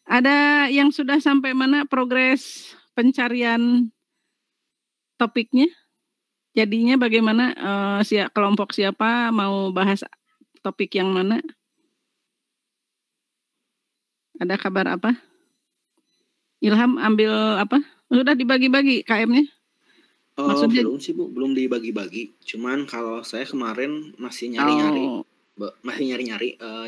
Ada yang sudah sampai mana progres pencarian topiknya? Jadinya bagaimana, kelompok siapa mau bahas topik yang mana? Ada kabar apa? Ilham ambil apa? Sudah dibagi-bagi KM-nya? Maksudnya belum sih Bu, belum dibagi-bagi. Cuman kalau saya kemarin masih nyari-nyari,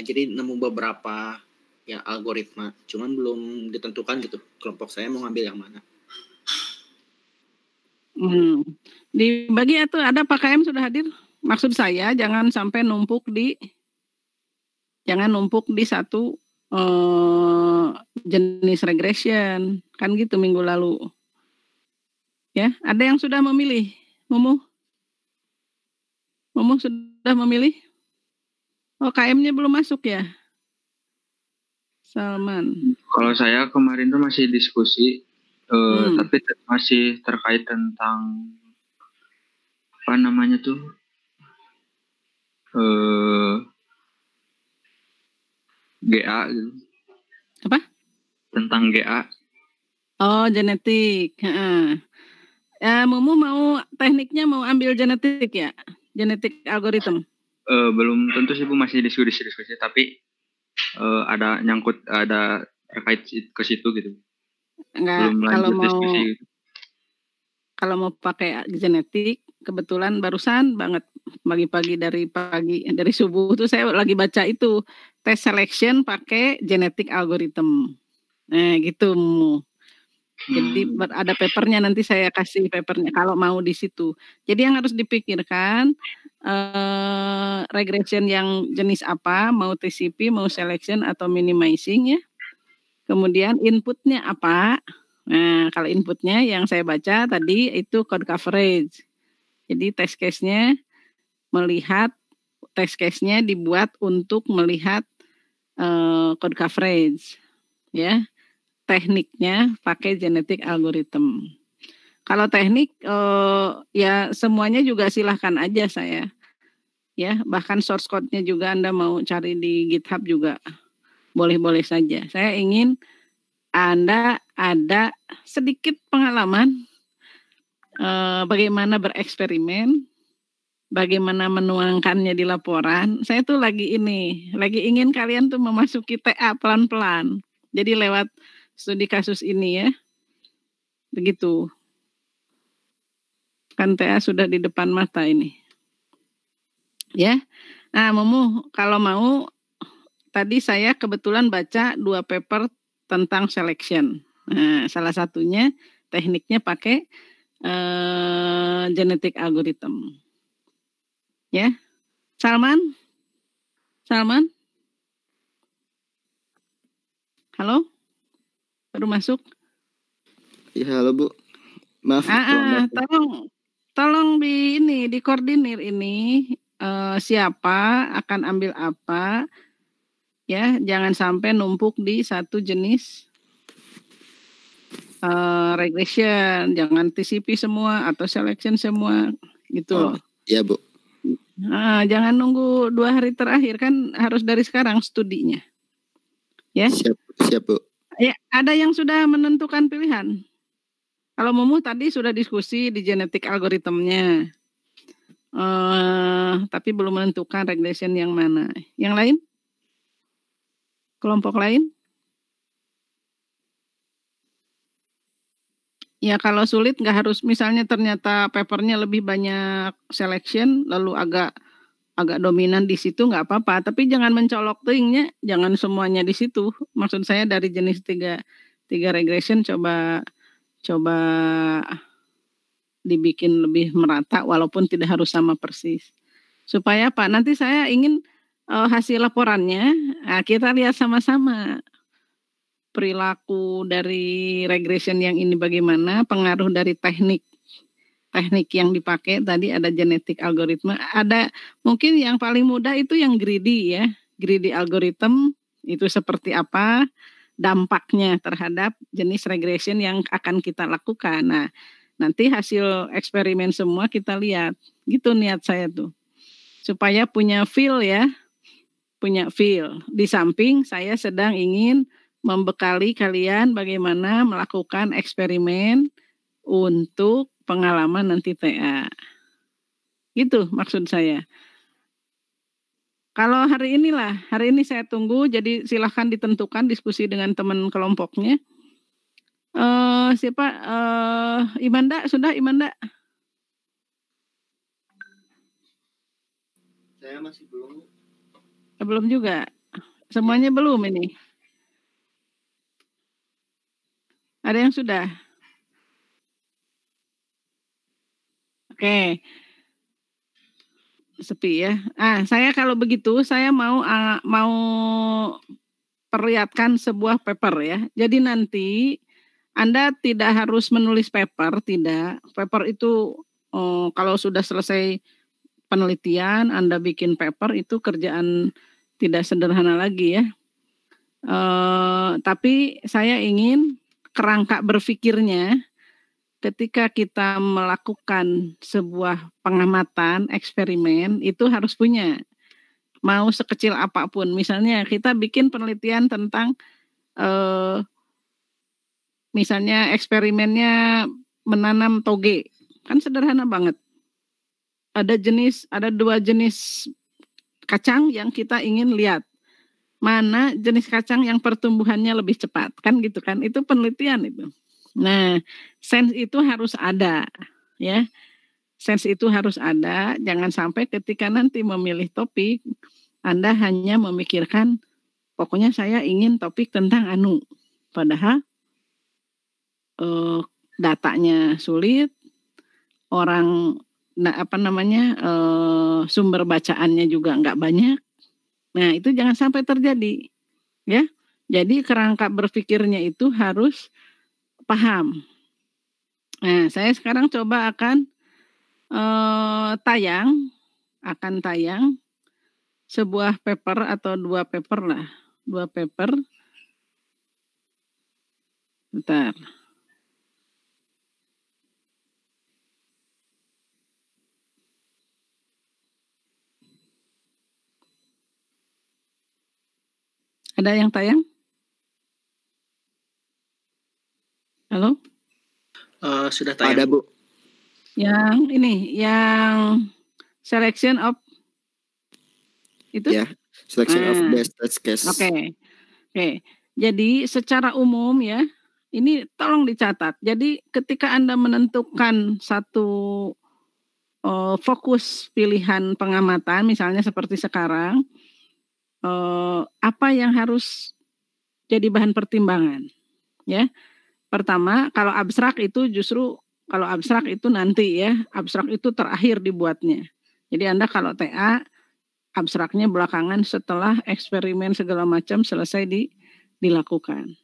jadi nemu beberapa ya algoritma. Cuman belum ditentukan gitu kelompok saya mau ngambil yang mana. Dibagi atau ada Pak KM sudah hadir? Maksud saya jangan sampai numpuk di satu jenis regression, kan gitu minggu lalu. Ya, ada yang sudah memilih? Mumu sudah memilih? Oh, KM-nya belum masuk ya? Salman. Kalau saya kemarin tuh masih diskusi, tapi masih terkait tentang apa namanya tuh, GA gitu. Apa? Tentang GA. Oh, genetik. Mumu mau tekniknya mau ambil genetik ya? Genetik algoritma? Belum tentu sih Bu, masih diskusi, tapi ada nyangkut, ada terkait ke situ gitu. Enggak, belum lanjut diskusi gitu. Kalau mau pakai genetik, kebetulan barusan banget pagi-pagi dari subuh tuh saya lagi baca itu tes selection pakai genetik algoritma. Nah, gitu. Jadi ada papernya, nanti saya kasih papernya kalau mau di situ. Jadi yang harus dipikirkan regression yang jenis apa, mau TCP, mau selection atau minimizing ya. Kemudian inputnya apa? Nah, kalau inputnya yang saya baca tadi itu code coverage. Jadi test case-nya dibuat untuk melihat code coverage. Ya. Tekniknya pakai genetic algorithm. Kalau teknik ya semuanya juga silahkan aja saya. Ya, bahkan source code-nya juga Anda mau cari di GitHub juga boleh-boleh saja. Saya ingin Anda ada sedikit pengalaman bagaimana bereksperimen, bagaimana menuangkannya di laporan. Saya tuh lagi ingin kalian tuh memasuki TA pelan-pelan. Jadi lewat studi kasus ini ya. Begitu. Kan TA sudah di depan mata ini. Ya. Nah, Mumu, kalau mau tadi saya kebetulan baca 2 paper tentang selection. Nah, salah satunya tekniknya pakai genetic algorithm. Ya. Salman? Halo? Baru masuk? Iya, halo Bu. Maaf. Tolong dikoordinir ini siapa akan ambil apa. Ya, jangan sampai numpuk di satu jenis regression, jangan TCP semua atau selection semua gitu loh. Iya Bu. Jangan nunggu 2 hari terakhir, kan harus dari sekarang studinya. Ya. Siap Bu. Ya, ada yang sudah menentukan pilihan. Kalau Mumu tadi sudah diskusi di genetik algoritmnya, tapi belum menentukan regression yang mana. Yang lain? Kelompok lain? Ya kalau sulit nggak harus, misalnya ternyata papernya lebih banyak selection, lalu agak dominan di situ nggak apa-apa, tapi jangan mencolok tingnya, jangan semuanya di situ. Maksud saya dari jenis tiga regression coba dibikin lebih merata walaupun tidak harus sama persis. Supaya apa? Nanti saya ingin hasil laporannya, kita lihat sama-sama perilaku dari regression yang ini bagaimana, pengaruh dari teknik yang dipakai tadi, ada genetik algoritma, ada mungkin yang paling mudah itu yang greedy ya, greedy algorithm itu seperti apa dampaknya terhadap jenis regression yang akan kita lakukan. Nah, nanti hasil eksperimen semua kita lihat, gitu niat saya tuh, supaya punya feel ya, di samping saya sedang ingin membekali kalian bagaimana melakukan eksperimen untuk pengalaman nanti TA. Gitu maksud saya. Kalau hari ini saya tunggu, jadi silahkan ditentukan diskusi dengan teman kelompoknya. Siapa? Imanda, sudah Imanda? Saya masih belum. Belum juga. Semuanya belum ini. Ada yang sudah? Oke. Sepi ya. Saya kalau begitu saya mau perlihatkan sebuah paper ya. Jadi nanti Anda tidak harus menulis paper, tidak. Paper itu kalau sudah selesai penelitian, Anda bikin paper itu kerjaan tidak sederhana lagi ya. Tapi saya ingin kerangka berpikirnya ketika kita melakukan sebuah pengamatan, eksperimen, itu harus punya. Mau sekecil apapun. Misalnya kita bikin penelitian tentang, misalnya eksperimennya menanam toge. Kan sederhana banget. Ada 2 jenis kacang yang kita ingin lihat. Mana jenis kacang yang pertumbuhannya lebih cepat. Kan gitu kan. Itu penelitian itu. Nah, sense itu harus ada, ya. Sense itu harus ada, jangan sampai ketika nanti memilih topik, Anda hanya memikirkan, pokoknya saya ingin topik tentang anu. Padahal datanya sulit, sumber bacaannya juga nggak banyak. Nah, itu jangan sampai terjadi, ya. Jadi kerangka berpikirnya itu harus paham. Nah, saya sekarang coba akan tayang sebuah paper atau 2 paper lah. 2 paper. Bentar. Ada yang tayang? Halo? Sudah tayang. Ada, Bu. Yang selection of itu? Ya, selection of best test case. Oke. Jadi secara umum ya, ini tolong dicatat. Jadi ketika Anda menentukan satu fokus pilihan pengamatan, misalnya seperti sekarang, apa yang harus jadi bahan pertimbangan, ya. Pertama, kalau abstrak itu nanti ya, abstrak itu terakhir dibuatnya. Jadi Anda kalau TA, abstraknya belakangan setelah eksperimen segala macam selesai dilakukan.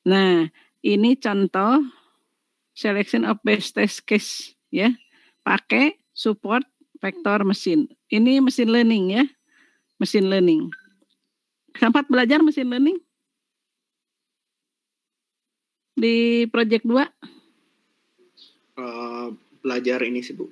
Nah, ini contoh selection of best test case ya, pakai support vektor mesin. Ini mesin learning ya, mesin learning. Sempat belajar mesin learning? Di project 2? Belajar ini sih Bu,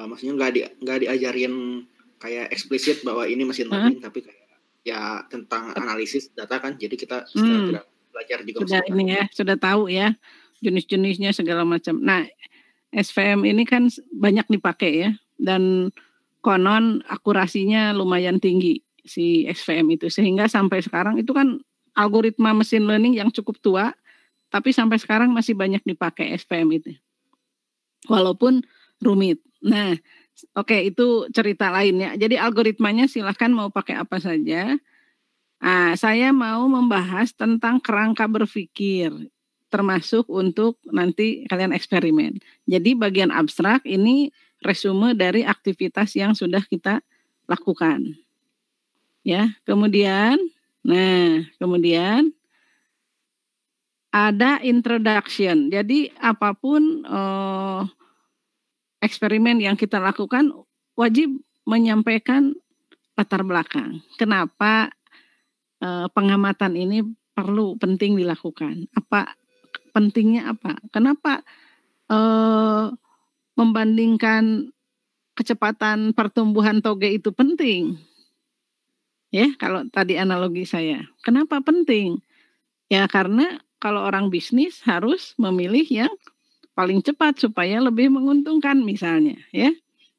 maksudnya nggak diajarin kayak eksplisit bahwa ini mesin learning, tapi kayak ya tentang analisis data kan, jadi kita setelah belajar juga sudah ini ya, sudah tahu ya jenis-jenisnya segala macam. Nah, SVM ini kan banyak dipakai ya, dan konon akurasinya lumayan tinggi si SVM itu, sehingga sampai sekarang itu kan algoritma mesin learning yang cukup tua, tapi sampai sekarang masih banyak dipakai SVM itu. Walaupun rumit. Nah, oke, itu cerita lain ya. Jadi algoritmanya silahkan mau pakai apa saja. Saya mau membahas tentang kerangka berpikir, termasuk untuk nanti kalian eksperimen. Jadi bagian abstrak ini resume dari aktivitas yang sudah kita lakukan. Ya, kemudian ada introduction. Jadi apapun eksperimen yang kita lakukan wajib menyampaikan latar belakang. Kenapa pengamatan ini penting dilakukan? Pentingnya apa? Kenapa membandingkan kecepatan pertumbuhan toge itu penting? Ya, kalau tadi analogi saya. Kenapa penting? Ya karena kalau orang bisnis harus memilih yang paling cepat supaya lebih menguntungkan misalnya ya.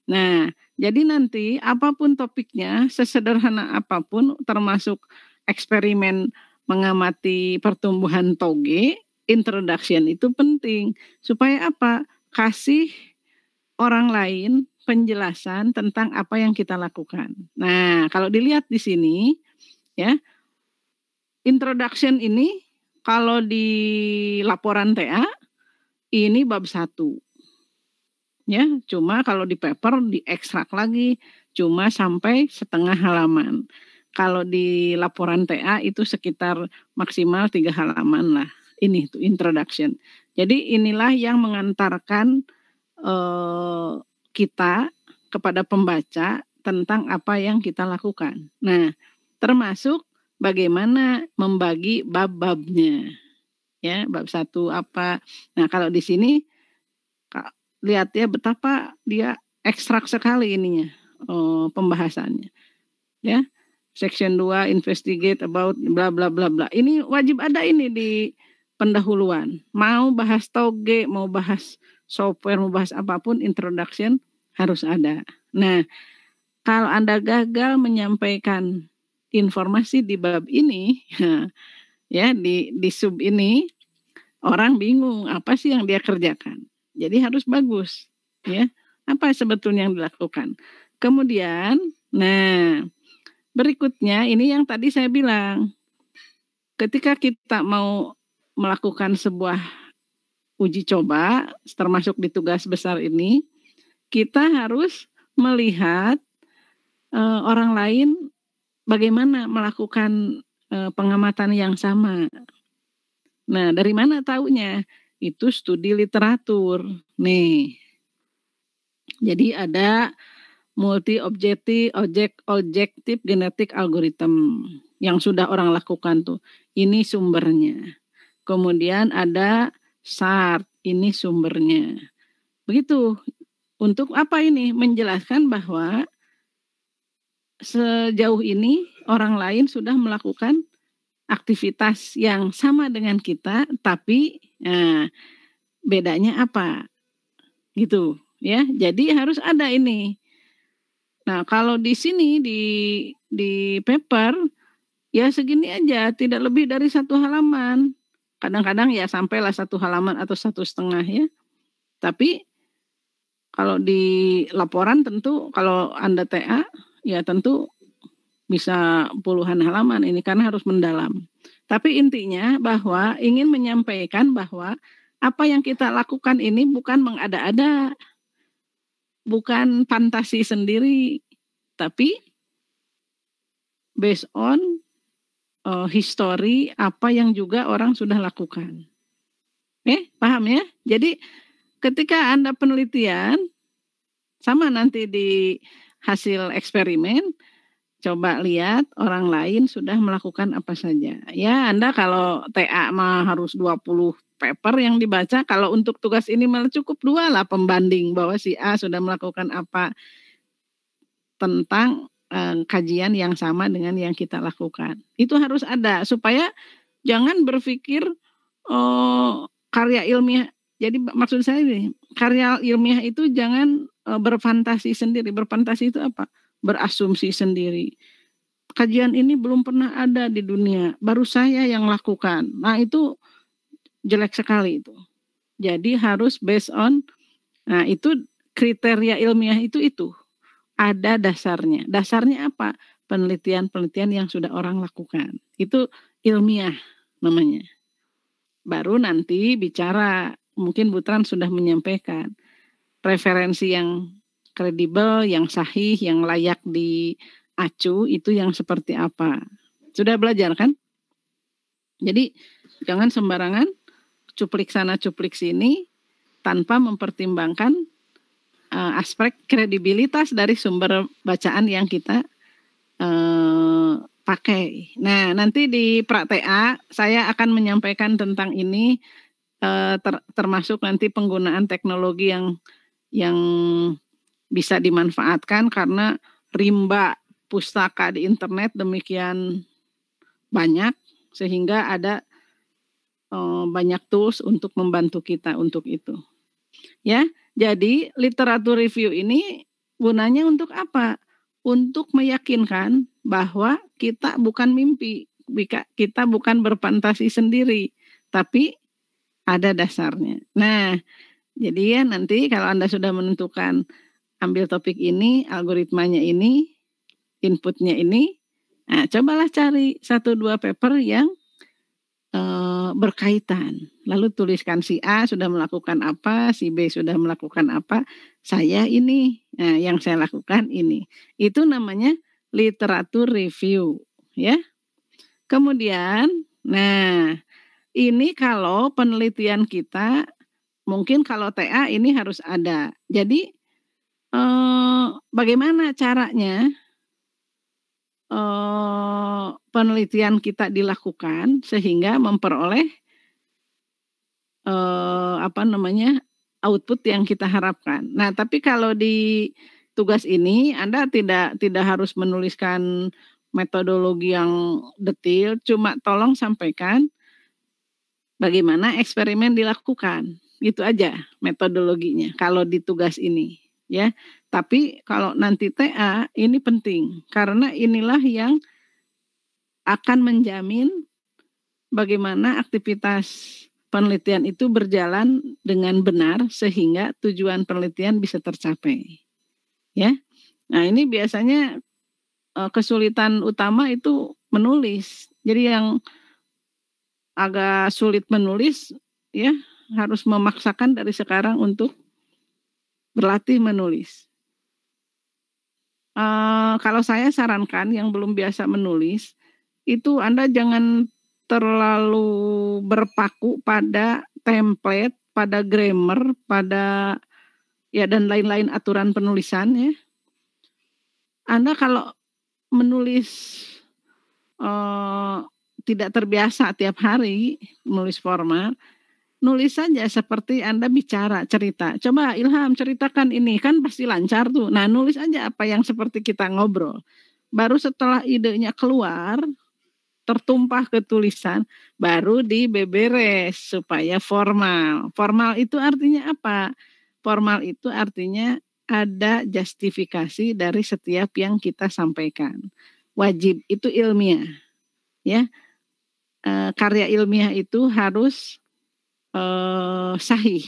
Nah, jadi nanti apapun topiknya, sesederhana apapun termasuk eksperimen mengamati pertumbuhan toge, introduction itu penting supaya apa? Kasih orang lain penjelasan tentang apa yang kita lakukan. Nah, kalau dilihat di sini ya, introduction ini kalau di laporan TA ini bab 1. Ya, cuma kalau di paper diekstrak lagi cuma sampai setengah halaman. Kalau di laporan TA itu sekitar maksimal 3 halaman lah. Ini tuh introduction. Jadi inilah yang mengantarkan kita kepada pembaca tentang apa yang kita lakukan. Nah, termasuk bagaimana membagi bab-babnya. Ya, bab 1 apa. Nah, kalau di sini lihat ya betapa dia ekstrak sekali ininya pembahasannya. Ya. Section 2 investigate about bla bla bla bla. Ini wajib ada ini di pendahuluan. Mau bahas toge, mau bahas software, mau bahas apapun introduction harus ada. Nah, kalau Anda gagal menyampaikan informasi di bab ini, ya di sub ini orang bingung apa sih yang dia kerjakan. Jadi harus bagus, ya. Apa sebetulnya yang dilakukan? Kemudian, nah, berikutnya ini yang tadi saya bilang, ketika kita mau melakukan sebuah uji coba, termasuk di tugas besar ini, kita harus melihat orang lain bagaimana melakukan pengamatan yang sama. Nah, dari mana taunya? Itu studi literatur. Nih. Jadi ada multi-objektif genetic algorithm yang sudah orang lakukan tuh. Ini sumbernya. Kemudian ada SART, ini sumbernya. Begitu. Untuk apa ini? Menjelaskan bahwa sejauh ini orang lain sudah melakukan aktivitas yang sama dengan kita, tapi bedanya apa? Gitu, ya. Jadi harus ada ini. Nah, kalau di sini di paper ya segini aja, tidak lebih dari 1 halaman. Kadang-kadang ya sampailah 1 halaman atau 1,5 ya. Tapi kalau di laporan tentu kalau Anda TA ya tentu bisa puluhan halaman ini karena harus mendalam. Tapi intinya bahwa ingin menyampaikan bahwa apa yang kita lakukan ini bukan mengada-ada, bukan fantasi sendiri, tapi based on history apa yang juga orang sudah lakukan. Paham ya? Jadi ketika Anda penelitian, sama nanti di hasil eksperimen, coba lihat orang lain sudah melakukan apa saja. Ya, Anda kalau TA mah harus 20 paper yang dibaca. Kalau untuk tugas ini malah cukup 2 lah pembanding bahwa si A sudah melakukan apa tentang kajian yang sama dengan yang kita lakukan. Itu harus ada supaya jangan berpikir karya ilmiah. Jadi maksud saya ini, karya ilmiah itu jangan berfantasi sendiri. Berfantasi itu apa? Berasumsi sendiri. Kajian ini belum pernah ada di dunia, baru saya yang lakukan. Nah, itu jelek sekali itu. Jadi harus based on, nah itu kriteria ilmiah itu ada dasarnya. Dasarnya apa? Penelitian-penelitian yang sudah orang lakukan. Itu ilmiah namanya. Baru nanti bicara, mungkin Butran sudah menyampaikan referensi yang kredibel, yang sahih, yang layak diacu itu yang seperti apa. Sudah belajar kan? Jadi jangan sembarangan cuplik sana cuplik sini tanpa mempertimbangkan aspek kredibilitas dari sumber bacaan yang kita pakai. Nah, nanti di pra-TA saya akan menyampaikan tentang ini termasuk nanti penggunaan teknologi yang bisa dimanfaatkan karena rimba pustaka di internet demikian banyak sehingga ada banyak tools untuk membantu kita untuk itu. Ya, jadi literatur review ini gunanya untuk apa? Untuk meyakinkan bahwa kita bukan mimpi, kita bukan berfantasi sendiri, tapi ada dasarnya. Nah, jadi ya nanti kalau Anda sudah menentukan ambil topik ini, algoritmanya ini, inputnya ini, nah cobalah cari 1-2 paper yang berkaitan. Lalu tuliskan si A sudah melakukan apa, si B sudah melakukan apa, saya ini, nah, yang saya lakukan ini. Itu namanya literatur review, ya. Kemudian, nah ini kalau penelitian kita, mungkin kalau TA ini harus ada. Jadi bagaimana caranya penelitian kita dilakukan sehingga memperoleh output yang kita harapkan. Nah, tapi kalau di tugas ini Anda tidak harus menuliskan metodologi yang detail, cuma tolong sampaikan bagaimana eksperimen dilakukan. Itu aja metodologinya kalau di tugas ini, ya. Tapi kalau nanti TA ini penting karena inilah yang akan menjamin bagaimana aktivitas penelitian itu berjalan dengan benar sehingga tujuan penelitian bisa tercapai. Ya. Nah, ini biasanya kesulitan utama itu menulis. Jadi yang agak sulit menulis ya harus memaksakan dari sekarang untuk berlatih menulis. Kalau saya sarankan yang belum biasa menulis, itu Anda jangan terlalu berpaku pada template, pada grammar, pada ya dan lain-lain aturan penulisan ya. Anda kalau menulis tidak terbiasa tiap hari menulis formal, nulis saja seperti Anda bicara, cerita. Coba Ilham ceritakan ini, kan pasti lancar tuh. Nah, nulis aja apa yang seperti kita ngobrol. Baru setelah idenya keluar, tertumpah ke tulisan, baru dibeberes supaya formal. Formal itu artinya apa? Formal itu artinya ada justifikasi dari setiap yang kita sampaikan. Wajib itu ilmiah. Ya. Karya ilmiah itu harus sahih.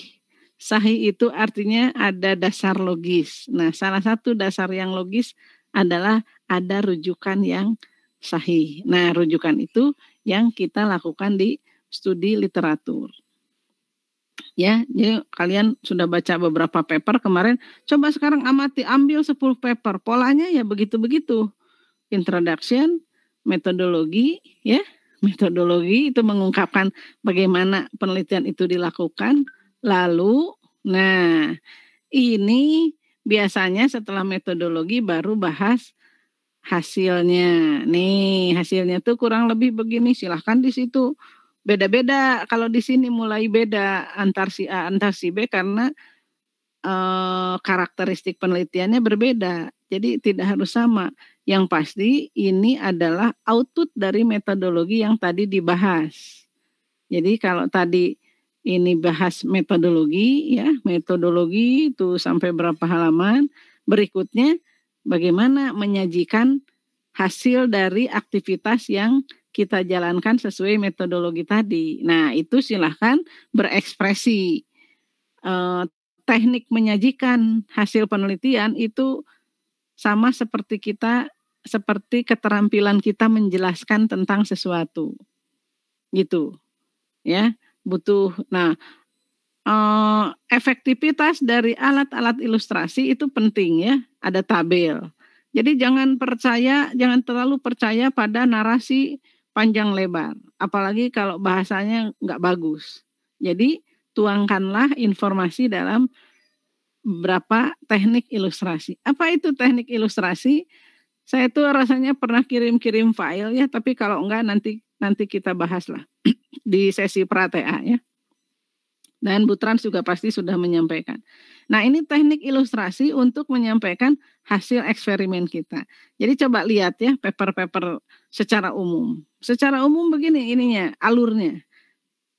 Sahih itu artinya ada dasar logis. Nah, salah satu dasar yang logis adalah ada rujukan yang sahih. Nah, rujukan itu yang kita lakukan di studi literatur. Ya, jadi kalian sudah baca beberapa paper kemarin, coba sekarang amati, ambil 10 paper. Polanya ya begitu-begitu. Introduction, metodologi, ya. Metodologi itu mengungkapkan bagaimana penelitian itu dilakukan. Lalu, nah ini biasanya setelah metodologi baru bahas hasilnya. Nih hasilnya tuh kurang lebih begini. Silahkan di situ beda-beda. Kalau di sini mulai beda antar si A antar si B karena karakteristik penelitiannya berbeda. Jadi tidak harus sama. Yang pasti ini adalah output dari metodologi yang tadi dibahas. Jadi kalau tadi ini bahas metodologi ya, metodologi itu sampai berapa halaman, berikutnya bagaimana menyajikan hasil dari aktivitas yang kita jalankan sesuai metodologi tadi. Nah, itu silahkan berekspresi. Teknik menyajikan hasil penelitian itu sama seperti keterampilan kita menjelaskan tentang sesuatu. Gitu. Ya, butuh. Nah, efektivitas dari alat-alat ilustrasi itu penting ya, ada tabel. Jadi jangan terlalu percaya pada narasi panjang lebar, apalagi kalau bahasanya nggak bagus. Jadi tuangkanlah informasi dalam beberapa teknik ilustrasi. Apa itu teknik ilustrasi? Saya tuh rasanya pernah kirim-kirim file ya, tapi kalau enggak nanti kita bahaslah di sesi pra-TA ya. Dan Bu Trans juga pasti sudah menyampaikan. Nah, ini teknik ilustrasi untuk menyampaikan hasil eksperimen kita. Jadi coba lihat ya paper-paper secara umum. Secara umum begini ininya, alurnya.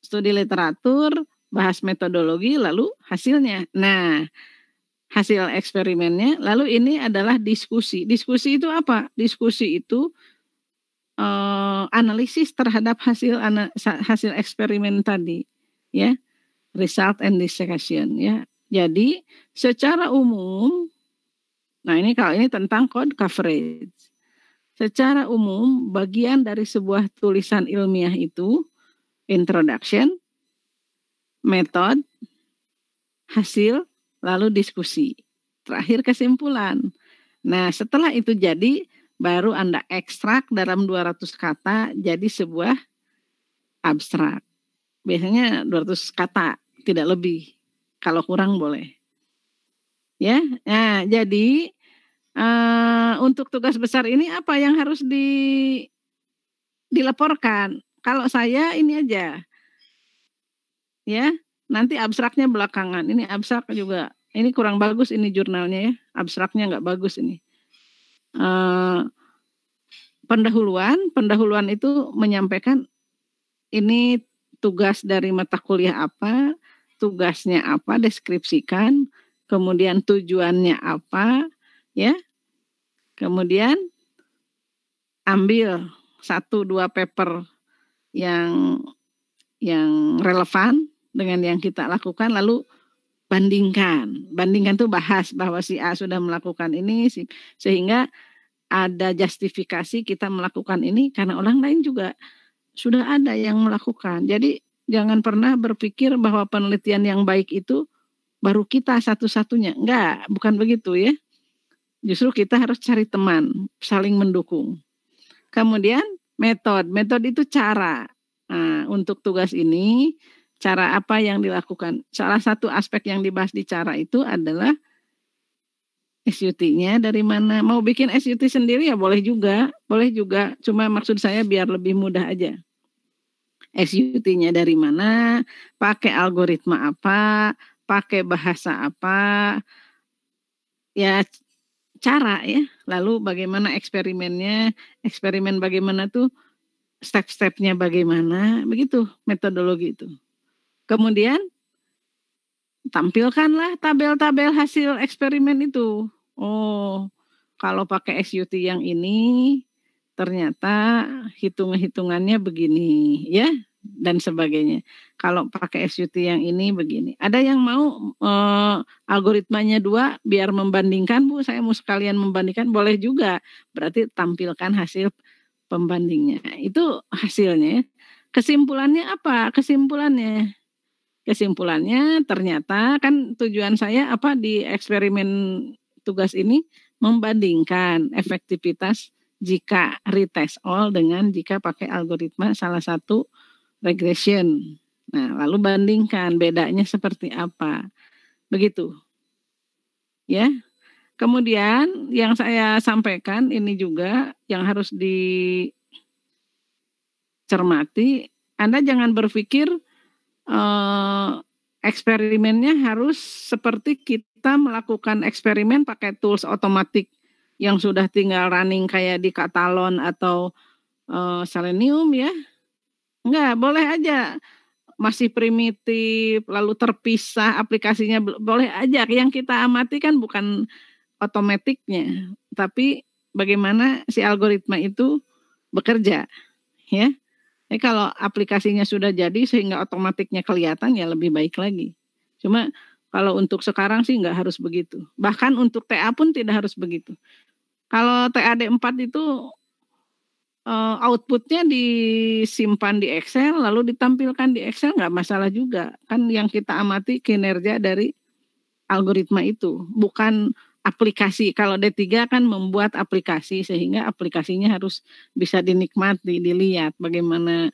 studi literatur, bahas metodologi, lalu hasilnya. Nah, hasil eksperimennya, lalu ini adalah diskusi. Diskusi itu apa? Diskusi itu analisis terhadap hasil eksperimen tadi, ya, result and discussion, ya. Jadi secara umum, nah ini kalau ini tentang code coverage. Secara umum, bagian dari sebuah tulisan ilmiah itu introduction, method, hasil, lalu diskusi. Terakhir kesimpulan. Nah, setelah itu jadi, baru Anda ekstrak dalam 200 kata jadi sebuah abstrak. Biasanya 200 kata, tidak lebih. Kalau kurang boleh. Ya, nah jadi untuk tugas besar ini apa yang harus dilaporkan? Kalau saya ini aja, ya, nanti abstraknya belakangan. Ini abstrak juga, ini kurang bagus ini jurnalnya ya, abstraknya nggak bagus ini. Pendahuluan itu menyampaikan ini tugas dari mata kuliah apa, tugasnya apa, deskripsikan, kemudian tujuannya apa, ya. Kemudian ambil 1-2 paper yang relevan dengan yang kita lakukan, lalu bandingkan. Bandingkan tuh bahas bahwa si A sudah melakukan ini, sehingga ada justifikasi kita melakukan ini karena orang lain juga sudah ada yang melakukan. Jadi jangan pernah berpikir bahwa penelitian yang baik itu baru kita satu-satunya. Enggak, bukan begitu ya. Justru kita harus cari teman, saling mendukung. Kemudian metode itu cara. Nah, untuk tugas ini, cara apa yang dilakukan? Salah satu aspek yang dibahas di cara itu adalah SUT-nya dari mana. Mau bikin SUT sendiri ya boleh juga. Cuma maksud saya biar lebih mudah aja. SUT-nya dari mana, pakai algoritma apa, pakai bahasa apa, ya cara ya. Lalu bagaimana eksperimennya, eksperimen bagaimana tuh, step-stepnya bagaimana, begitu metodologi itu. Kemudian tampilkanlah tabel-tabel hasil eksperimen itu. Oh, kalau pakai SUT yang ini ternyata hitung-hitungannya begini ya, dan sebagainya. Kalau pakai SUT yang ini begini. Ada yang mau algoritmanya 2 biar membandingkan, Bu, saya mau sekalian membandingkan, boleh juga. Berarti tampilkan hasil pembandingnya. Itu hasilnya. Kesimpulannya apa? Kesimpulannya ternyata kan tujuan saya apa di eksperimen tugas ini, membandingkan efektivitas jika retest all dengan jika pakai algoritma salah satu regression. Nah, lalu bandingkan bedanya seperti apa. Begitu. Ya. Kemudian yang saya sampaikan ini juga yang harus dicermati, Anda jangan berpikir eksperimennya harus seperti kita melakukan eksperimen pakai tools otomatik yang sudah tinggal running kayak di Katalon atau Selenium ya. Enggak, boleh aja masih primitif lalu terpisah aplikasinya, boleh aja. Yang kita amati kan bukan otomatiknya, tapi bagaimana si algoritma itu bekerja ya. Kalau aplikasinya sudah jadi sehingga otomatiknya kelihatan ya lebih baik lagi. Cuma kalau untuk sekarang sih nggak harus begitu. Bahkan untuk TA pun tidak harus begitu. Kalau TAD 4 itu outputnya disimpan di Excel lalu ditampilkan di Excel, nggak masalah juga. Kan yang kita amati kinerja dari algoritma itu, bukan aplikasi. Kalau D3 kan membuat aplikasi sehingga aplikasinya harus bisa dinikmati, dilihat bagaimana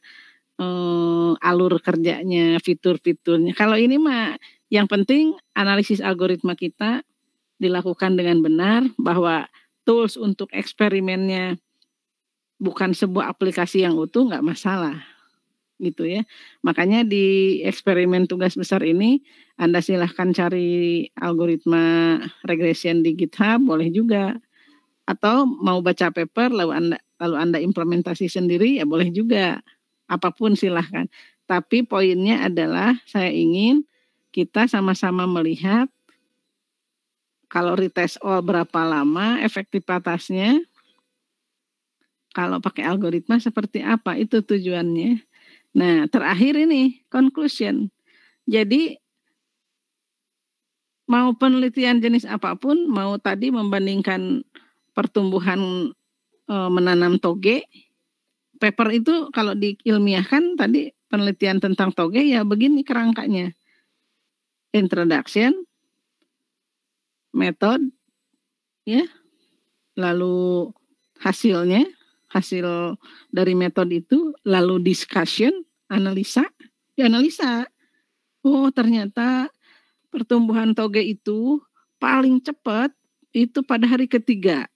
alur kerjanya, fitur-fiturnya. Kalau ini mah yang penting analisis algoritma kita dilakukan dengan benar, bahwa tools untuk eksperimennya bukan sebuah aplikasi yang utuh, nggak masalah. Gitu ya. Makanya di eksperimen tugas besar ini Anda silahkan cari algoritma regression di GitHub, boleh juga. Atau mau baca paper lalu Anda implementasi sendiri ya boleh juga. Apapun silahkan. Tapi poinnya adalah saya ingin kita sama-sama melihat kalau retest all berapa lama, efektivitasnya, kalau pakai algoritma seperti apa, itu tujuannya. Nah, terakhir ini, conclusion. Jadi, mau penelitian jenis apapun, mau tadi membandingkan pertumbuhan menanam toge, paper itu kalau diilmiahkan tadi penelitian tentang toge ya begini kerangkanya. Introduction, method, ya, lalu hasil dari metode itu, lalu discussion, analisa, dianalisa. Oh ternyata pertumbuhan toge itu paling cepat itu pada hari ketiga,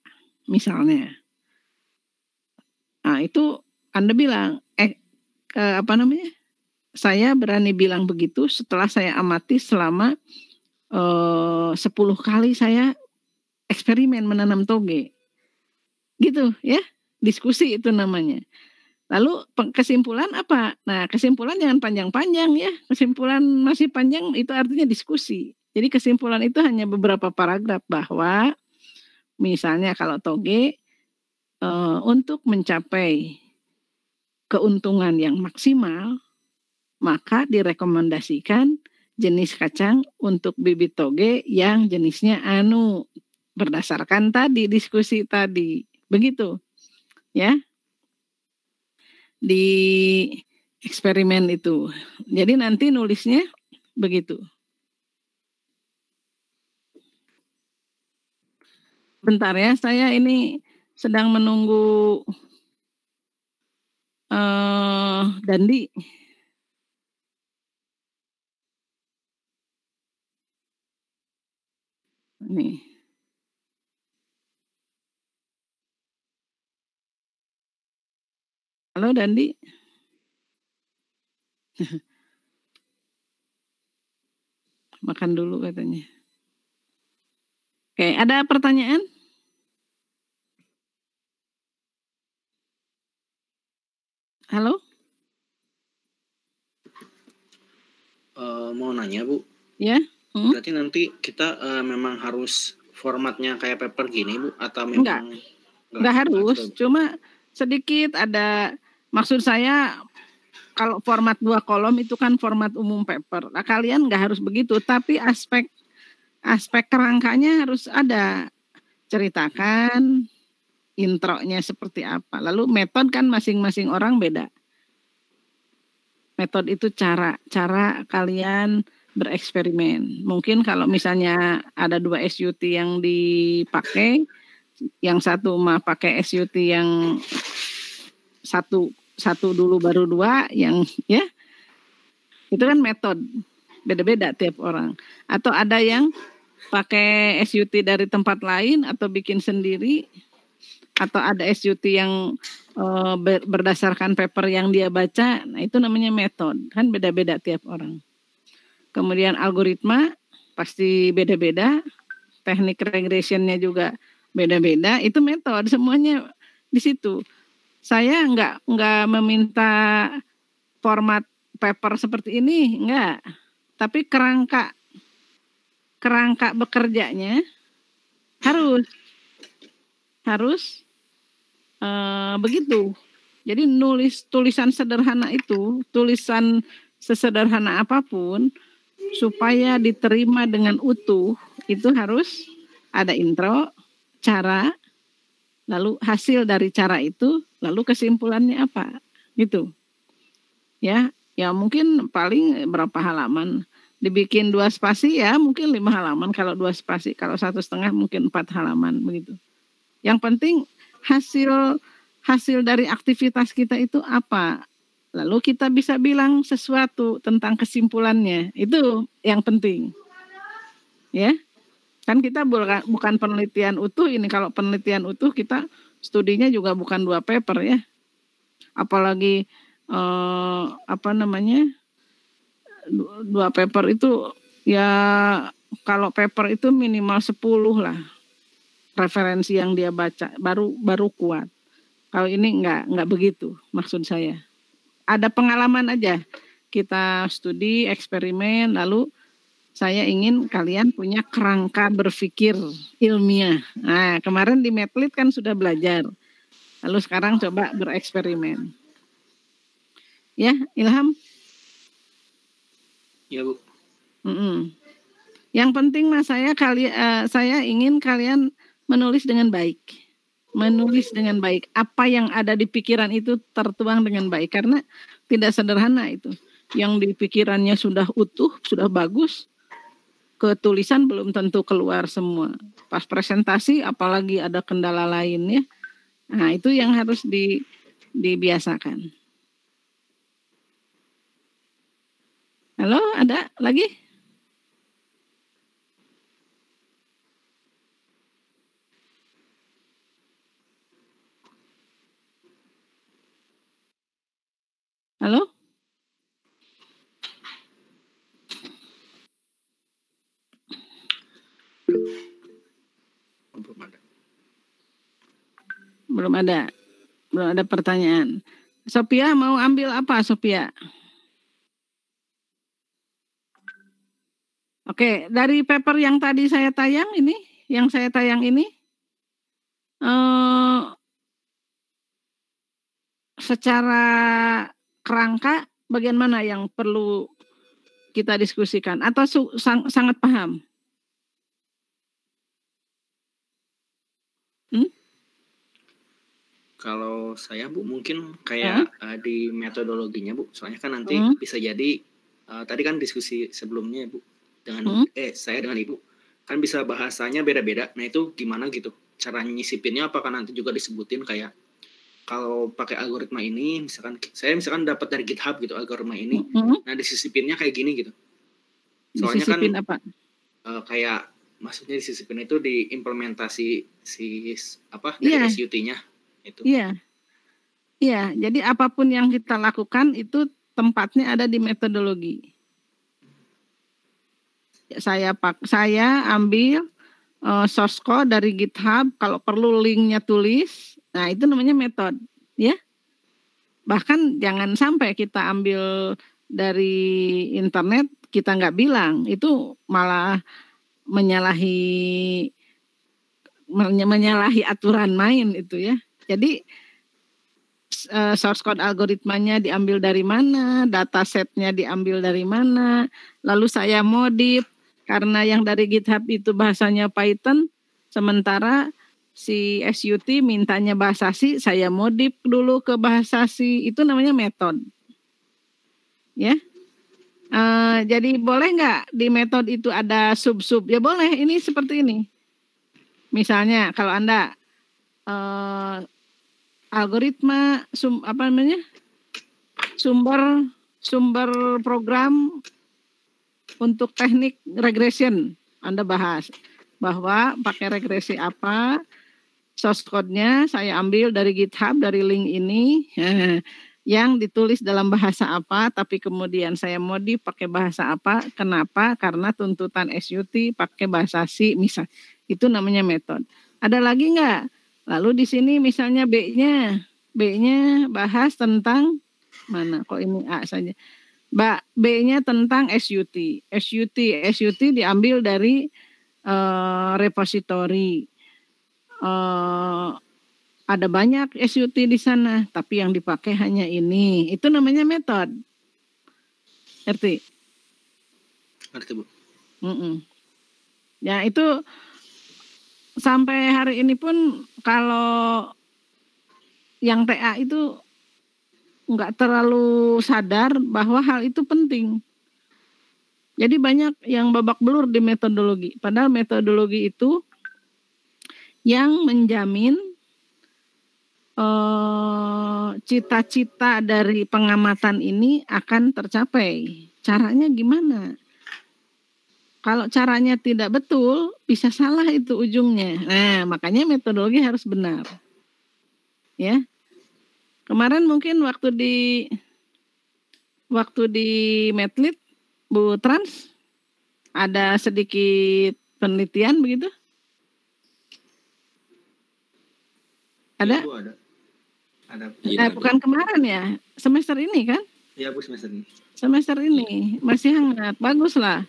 misalnya. Nah itu Anda bilang, saya berani bilang begitu setelah saya amati selama 10 kali saya eksperimen menanam toge. Gitu ya, diskusi itu namanya. Lalu kesimpulan apa? Nah kesimpulan jangan panjang-panjang ya, kesimpulan masih panjang itu artinya diskusi. Jadi kesimpulan itu hanya beberapa paragraf bahwa misalnya kalau toge untuk mencapai keuntungan yang maksimal, maka direkomendasikan jenis kacang untuk bibit toge yang jenisnya berdasarkan tadi diskusi tadi. Begitu. Ya. Di eksperimen itu. Jadi nanti nulisnya begitu. Bentar ya, saya ini sedang menunggu Dandi. Nih. Halo Dandi. Makan dulu katanya. Oke, ada pertanyaan? Halo? Mau nanya Bu? Ya. Berarti nanti kita memang harus formatnya kayak paper gini Bu? Atau memang enggak harus, cuma sedikit ada, maksud saya kalau format 2 kolom itu kan format umum paper. Nah, kalian enggak harus begitu, tapi aspek kerangkanya harus ada. Ceritakan intronya seperti apa. Lalu metode kan masing-masing orang beda. Metode itu cara kalian bereksperimen. Mungkin kalau misalnya ada 2 SUT yang dipakai, yang satu mah pakai SUT yang satu dulu baru 2, yang ya itu kan metode beda-beda tiap orang. Atau ada yang pakai SUT dari tempat lain atau bikin sendiri, atau ada SUT yang berdasarkan paper yang dia baca. Nah itu namanya metode, kan beda-beda tiap orang. Kemudian algoritma pasti beda-beda, teknik regressionnya juga beda-beda, itu metode semuanya di situ. Saya nggak meminta format paper seperti ini, enggak. Tapi kerangka bekerjanya harus begitu. Jadi nulis tulisan sederhana itu, tulisan sesederhana apapun, supaya diterima dengan utuh, itu harus ada intro, cara, lalu hasil dari cara itu, lalu kesimpulannya apa, gitu. Ya mungkin paling berapa halaman. Dibikin 2 spasi ya mungkin 5 halaman, kalau 2 spasi, kalau 1,5 mungkin 4 halaman begitu. Yang penting hasil dari aktivitas kita itu apa. Lalu kita bisa bilang sesuatu tentang kesimpulannya. Itu yang penting. Ya. Kan kita bukan penelitian utuh ini. Kalau penelitian utuh kita studinya juga bukan 2 paper ya. Apalagi 2 paper itu ya, kalau paper itu minimal 10 lah referensi yang dia baca baru kuat. Kalau ini enggak begitu maksud saya. Ada pengalaman aja. kita studi, eksperimen, lalu saya ingin kalian punya kerangka berpikir ilmiah. Nah, kemarin di Medlit kan sudah belajar. Lalu sekarang coba bereksperimen. Ya, Ilham? Ya, Bu. Yang penting mas saya ingin kalian menulis dengan baik. Menulis dengan baik. Apa yang ada di pikiran itu tertuang dengan baik. Karena tidak sederhana itu. Yang di pikirannya sudah utuh, sudah bagus, ke tulisan belum tentu keluar semua. Pas presentasi apalagi ada kendala lain ya. Nah, itu yang harus dibiasakan. Halo, ada lagi? Halo? Belum ada pertanyaan. Sophia mau ambil apa, Sophia? Oke, dari paper yang tadi saya tayang ini, secara kerangka bagian mana yang perlu kita diskusikan atau sangat paham? Kalau saya Bu mungkin kayak di metodologinya Bu, soalnya kan nanti bisa jadi tadi kan diskusi sebelumnya Bu dengan saya dengan Ibu kan bisa bahasanya beda-beda. Nah itu gimana gitu cara nyisipinnya, apakah nanti juga disebutin kayak kalau pakai algoritma ini saya dapat dari GitHub gitu algoritma ini, nah disisipinnya kayak gini gitu. Soalnya disisipin kan apa? Kayak maksudnya disisipin itu diimplementasi dari SUT-nya. Iya. Jadi apapun yang kita lakukan itu tempatnya ada di metodologi. Saya ambil source code dari GitHub, kalau perlu linknya tulis. Nah itu namanya metode, ya. Bahkan jangan sampai kita ambil dari internet kita nggak bilang, itu malah menyalahi aturan main itu ya. Jadi source code algoritmanya diambil dari mana, datasetnya diambil dari mana, lalu saya modif karena yang dari GitHub itu bahasanya Python, sementara si SUT mintanya bahasa C, saya modif dulu ke bahasa C, itu namanya metode. Ya, jadi boleh nggak di metode itu ada sub-sub? Ya boleh, ini seperti ini. Misalnya kalau Anda algoritma sumber program untuk teknik regression, Anda bahas bahwa pakai regresi apa, source code-nya saya ambil dari GitHub, dari link ini yang ditulis dalam bahasa apa, tapi kemudian saya modif pakai bahasa apa. Kenapa? Karena tuntutan SUT pakai bahasa C misal. Itu namanya metode. Ada lagi nggak? Lalu di sini misalnya B-nya bahas tentang mana? Kok ini A saja? B-nya tentang SUT. SUT diambil dari repository. Ada banyak SUT di sana, tapi yang dipakai hanya ini. Itu namanya metode. Ngerti? Ngerti, Bu. Ya itu sampai hari ini pun kalau yang TA itu nggak terlalu sadar bahwa hal itu penting. Jadi banyak yang babak belur di metodologi. Padahal metodologi itu yang menjamin cita-cita dari pengamatan ini akan tercapai. Caranya gimana? Kalau caranya tidak betul, bisa salah itu ujungnya. Nah, makanya metodologi harus benar. Ya. Kemarin mungkin waktu di Medlit, Bu Trans, ada sedikit penelitian begitu? Ada? Ya, Bu, ada. Bukan kemarin ya, semester ini kan? Ya, Bu, semester ini. Semester ini masih hangat, bagus lah.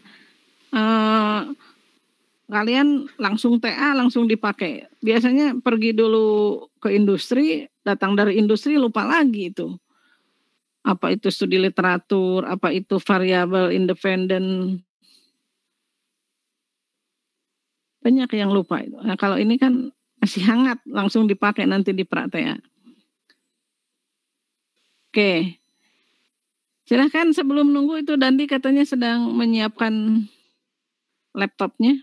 Kalian langsung TA langsung dipakai. Biasanya pergi dulu ke industri, datang dari industri lupa lagi itu. Apa itu studi literatur, apa itu variabel independen. Banyak yang lupa itu. Nah, kalau ini kan masih hangat, langsung dipakai nanti di pra-TA. Oke. Silahkan sebelum nunggu itu Dandi katanya sedang menyiapkan laptopnya.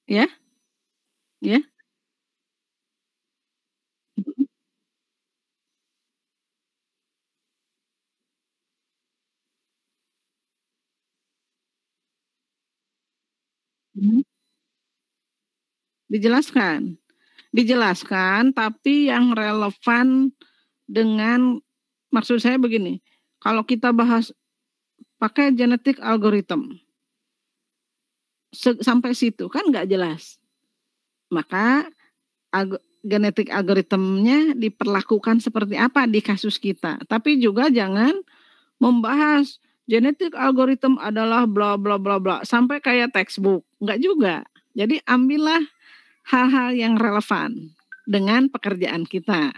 Ya? Ya? Dijelaskan. Dijelaskan tapi yang relevan dengan, maksud saya begini, kalau kita bahas pakai genetik algorithm sampai situ kan nggak jelas, maka genetik algoritmnya diperlakukan seperti apa di kasus kita. Tapi juga jangan membahas genetik algorithm adalah bla bla bla bla sampai kayak textbook, nggak juga. Jadi ambillah hal-hal yang relevan dengan pekerjaan kita.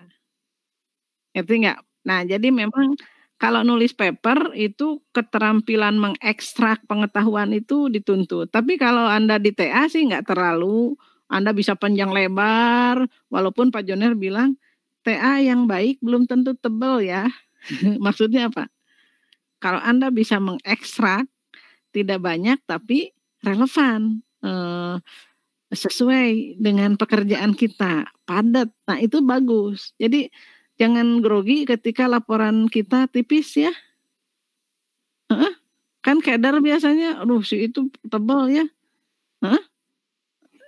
Ngerti nggak? Nah, jadi memang kalau nulis paper itu keterampilan mengekstrak pengetahuan itu dituntut. Tapi kalau Anda di TA sih nggak terlalu, Anda bisa panjang lebar, walaupun Pak Joner bilang TA yang baik belum tentu tebal ya. Maksudnya apa? Kalau Anda bisa mengekstrak, tidak banyak tapi relevan. Sesuai dengan pekerjaan kita, padat. Nah, itu bagus. Jadi jangan grogi ketika laporan kita tipis ya. Kan kadar biasanya, aduh si itu tebal ya.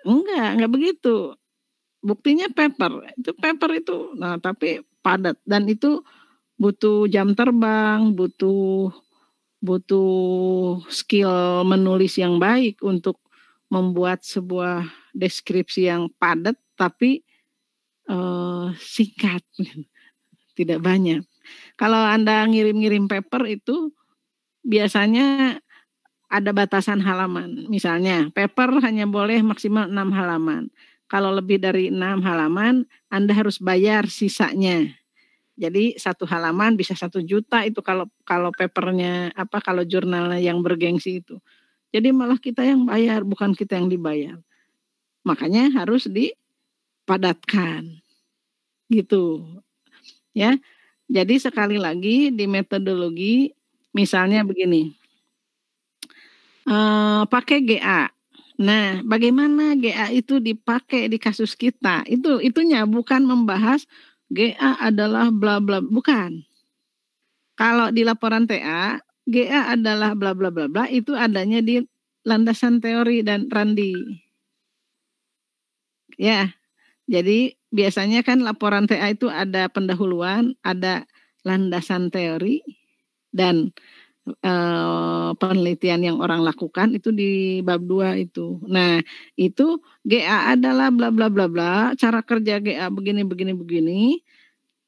Enggak begitu. Buktinya paper. Itu paper itu. Nah, tapi padat dan itu butuh jam terbang, butuh skill menulis yang baik untuk membuat sebuah deskripsi yang padat tapi singkat, tidak banyak. Kalau Anda ngirim-ngirim paper itu biasanya ada batasan halaman. Misalnya paper hanya boleh maksimal 6 halaman. Kalau lebih dari 6 halaman Anda harus bayar sisanya. Jadi 1 halaman bisa 1 juta itu kalau papernya kalau jurnalnya yang bergengsi itu. Jadi malah kita yang bayar, bukan kita yang dibayar. Makanya harus dipadatkan. Gitu. Ya. Jadi sekali lagi di metodologi misalnya begini. Pakai GA. Nah, bagaimana GA itu dipakai di kasus kita? Itunya bukan membahas GA adalah bla bla, bukan. Kalau di laporan TA, GA adalah bla bla bla bla itu adanya di landasan teori dan randi. Ya. Jadi biasanya kan laporan TA itu ada pendahuluan, ada landasan teori dan penelitian yang orang lakukan itu di bab 2 itu. Nah, itu GA adalah bla bla bla bla, cara kerja GA begini.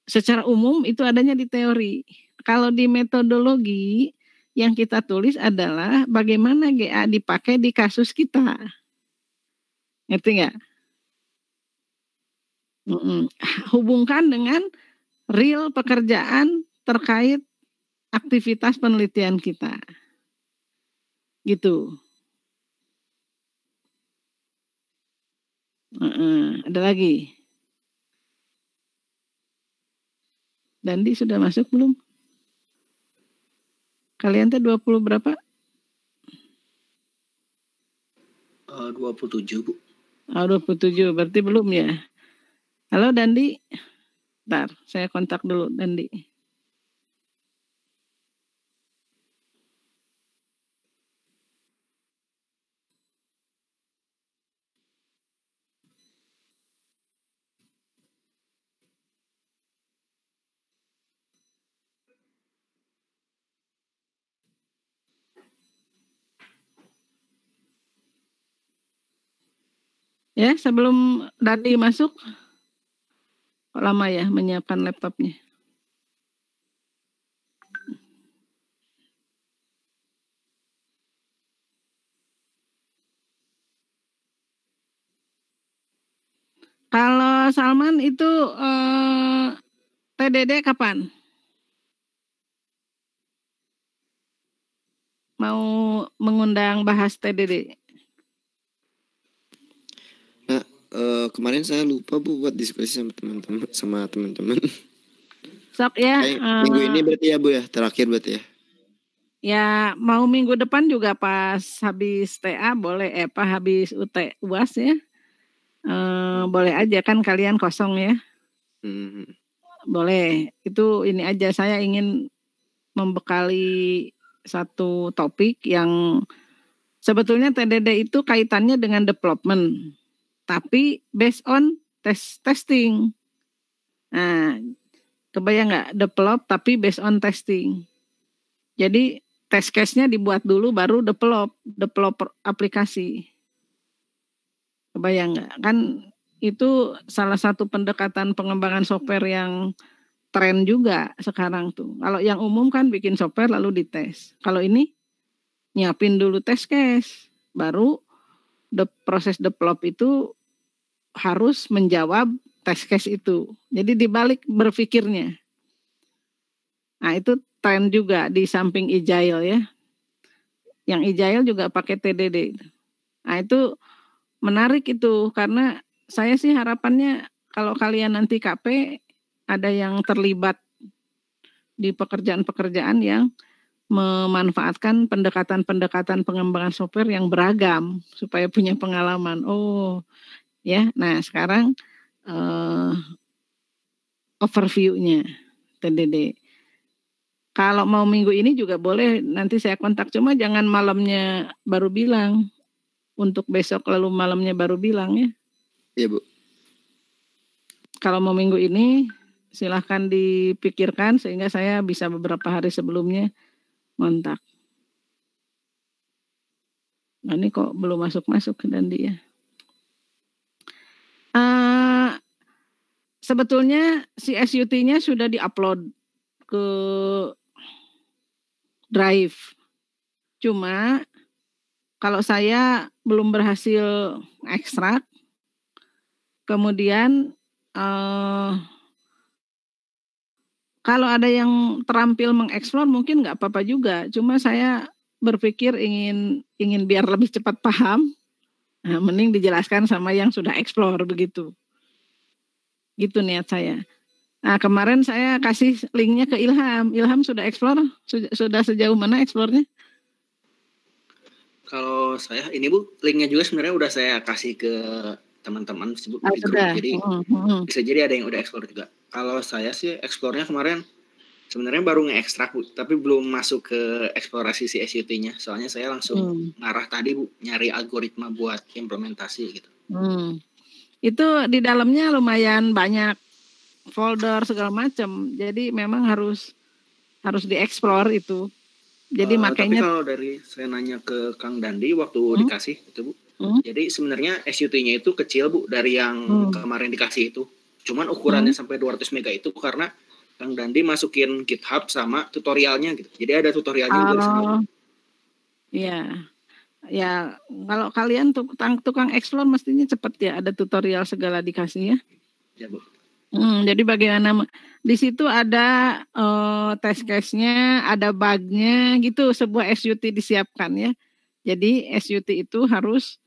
Secara umum itu adanya di teori. Kalau di metodologi yang kita tulis adalah bagaimana GA dipakai di kasus kita. Ngerti nggak? Hubungkan dengan real pekerjaan terkait aktivitas penelitian kita. Gitu. Ada lagi? Dandi sudah masuk belum? Kalian tuh 20 berapa? 27, Bu. 27, berarti belum ya? Halo Dandi. Bentar, saya kontak dulu Dandi. Ya, sebelum Dandi masuk, Kok lama ya menyiapkan laptopnya? Kalau Salman itu TDD kapan? Mau mengundang bahas TDD? Nah, kemarin saya lupa Bu buat diskusi sama teman-teman. Sok ya. Minggu ini berarti ya Bu ya, terakhir berarti ya. Ya mau minggu depan juga pas habis TA boleh, habis UAS ya. Boleh aja kan kalian kosong ya. Boleh. Itu ini aja, saya ingin membekali satu topik yang sebetulnya TDD itu kaitannya dengan development, tapi based on testing. Nah, kebayang nggak, develop tapi based on testing. Jadi test case-nya dibuat dulu baru develop aplikasi. Kebayang nggak? Kan itu salah satu pendekatan pengembangan software yang tren juga sekarang tuh. Kalau yang umum kan bikin software lalu dites. Kalau ini nyiapin dulu test case, baru proses develop itu harus menjawab test case itu. Jadi dibalik berpikirnya. Nah itu tren juga di samping Agile ya. Yang Agile juga pakai TDD. Nah itu menarik itu, karena saya sih harapannya kalau kalian nanti KP ada yang terlibat di pekerjaan-pekerjaan yang memanfaatkan pendekatan-pendekatan pengembangan software yang beragam supaya punya pengalaman. Oh ya, nah sekarang overview-nya TDD. Kalau mau minggu ini juga boleh, nanti saya kontak, cuma jangan malamnya baru bilang. Untuk besok lalu malamnya baru bilang ya. Iya Bu. Kalau mau minggu ini silahkan dipikirkan sehingga saya bisa beberapa hari sebelumnya kontak. Nah ini kok belum masuk ke Dandi ya. Sebetulnya si SUT-nya sudah diupload ke Drive. Cuma kalau saya belum berhasil ekstrak, kemudian kalau ada yang terampil mengeksplor mungkin nggak apa-apa juga. Cuma saya berpikir ingin biar lebih cepat paham, nah, mending dijelaskan sama yang sudah eksplor begitu. Gitu niat saya. Nah kemarin saya kasih linknya ke Ilham. Ilham sudah eksplor? Sudah sejauh mana eksplornya? Kalau saya ini Bu, linknya juga sebenarnya udah saya kasih ke teman-teman di grup. Jadi bisa jadi ada yang udah eksplor juga. Kalau saya sih eksplornya kemarin sebenarnya baru nge-ekstrak Bu, tapi belum masuk ke eksplorasi si SUT-nya. Soalnya saya langsung ngarah tadi Bu, nyari algoritma buat implementasi gitu. Itu di dalamnya lumayan banyak folder segala macam. Jadi memang harus dieksplor itu. Jadi makanya. Tapi kalau dari saya nanya ke Kang Dandi waktu dikasih itu Bu. Jadi sebenarnya SUT-nya itu kecil Bu dari yang kemarin dikasih itu. Cuman ukurannya sampai 200 mega itu karena Kang Dandi masukin GitHub sama tutorialnya gitu. Jadi ada tutorialnya juga di sana. Iya. Ya, kalau kalian tukang explore mestinya cepat ya, ada tutorial segala dikasih ya. Ya Bu. Jadi bagaimana di situ ada test case-nya, ada bug-nya gitu, sebuah SUT disiapkan ya. Jadi SUT itu harus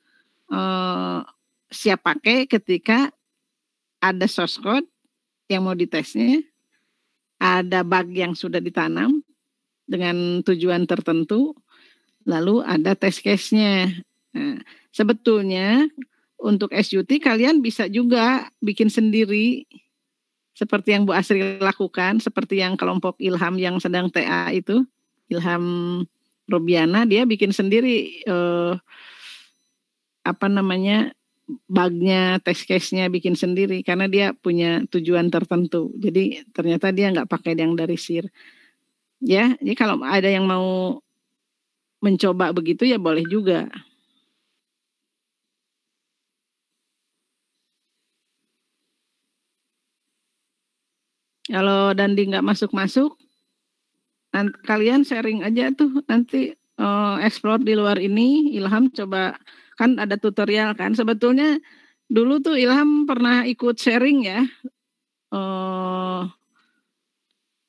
siap pakai ketika ada source code yang mau ditesnya, ada bug yang sudah ditanam dengan tujuan tertentu, lalu ada test case-nya. Nah, sebetulnya untuk SUT kalian bisa juga bikin sendiri seperti yang Bu Asri lakukan, seperti yang kelompok Ilham yang sedang TA itu, Ilham Robiana, dia bikin sendiri bug-nya, test case-nya bikin sendiri karena dia punya tujuan tertentu. Jadi ternyata dia nggak pakai yang dari SIR. Ya, jadi kalau ada yang mau mencoba begitu ya boleh juga. Kalau Dandi nggak masuk-masuk, kalian sharing aja tuh nanti explore di luar ini. Ilham coba, kan ada tutorial kan. Sebetulnya dulu tuh Ilham pernah ikut sharing ya.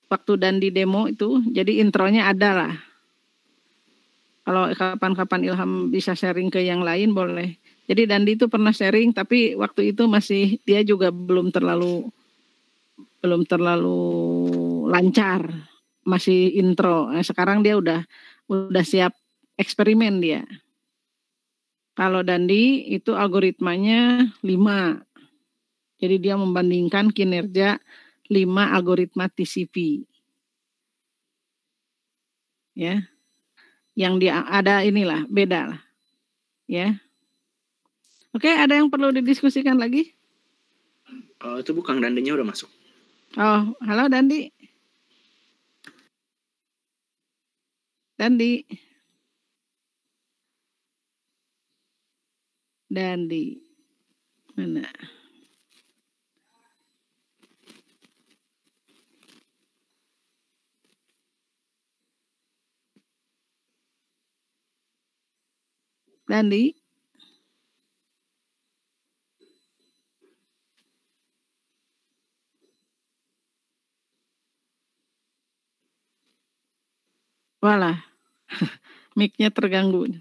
Waktu Dandi demo itu, jadi intronya ada lah. Kalau kapan-kapan Ilham bisa sharing ke yang lain boleh. Jadi Dandi itu pernah sharing, tapi waktu itu masih dia juga belum terlalu lancar, masih intro. Nah, sekarang dia udah siap eksperimen dia. Kalau Dandi itu algoritmanya 5. Jadi dia membandingkan kinerja 5 algoritma TCP. Ya. Yang dia ada inilah, beda lah. Ya. Oke, ada yang perlu didiskusikan lagi? Itu bukan Dandinya udah masuk. Oh, halo Dandi. Dandi. Mana? Dandi. Walah, mic-nya terganggu.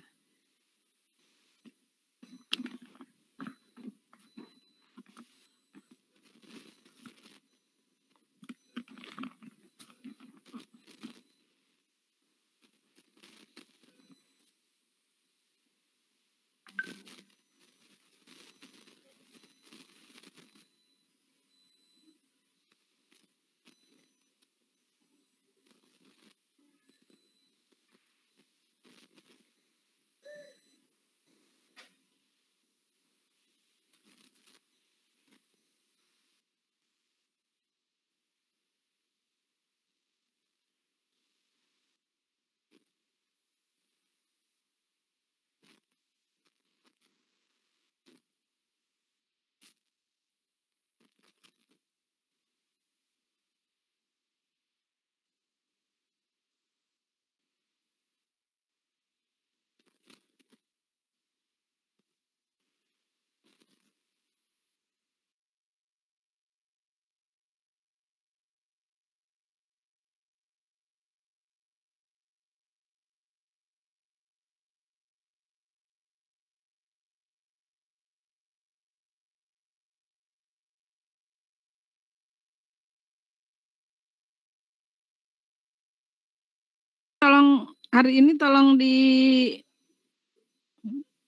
Tolong hari ini tolong di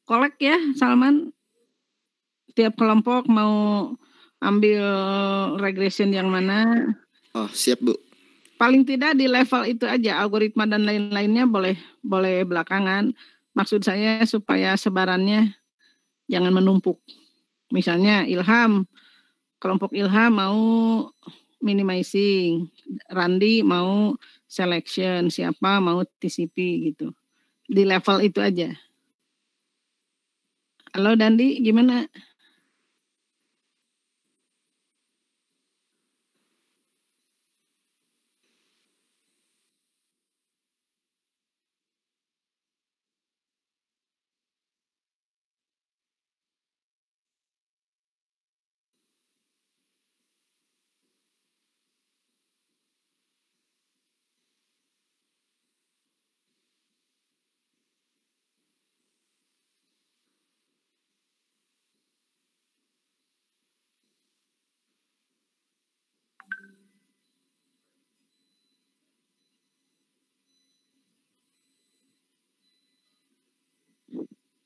kolek ya, Salman. Tiap kelompok mau ambil regression yang mana? Oh, siap, Bu. Paling tidak di level itu aja, algoritma dan lain-lainnya boleh belakangan. Maksud saya supaya sebarannya jangan menumpuk. Misalnya kelompok Ilham mau minimizing, Randi mau selection, siapa mau TCP gitu. Di level itu aja. Halo Dandi, gimana?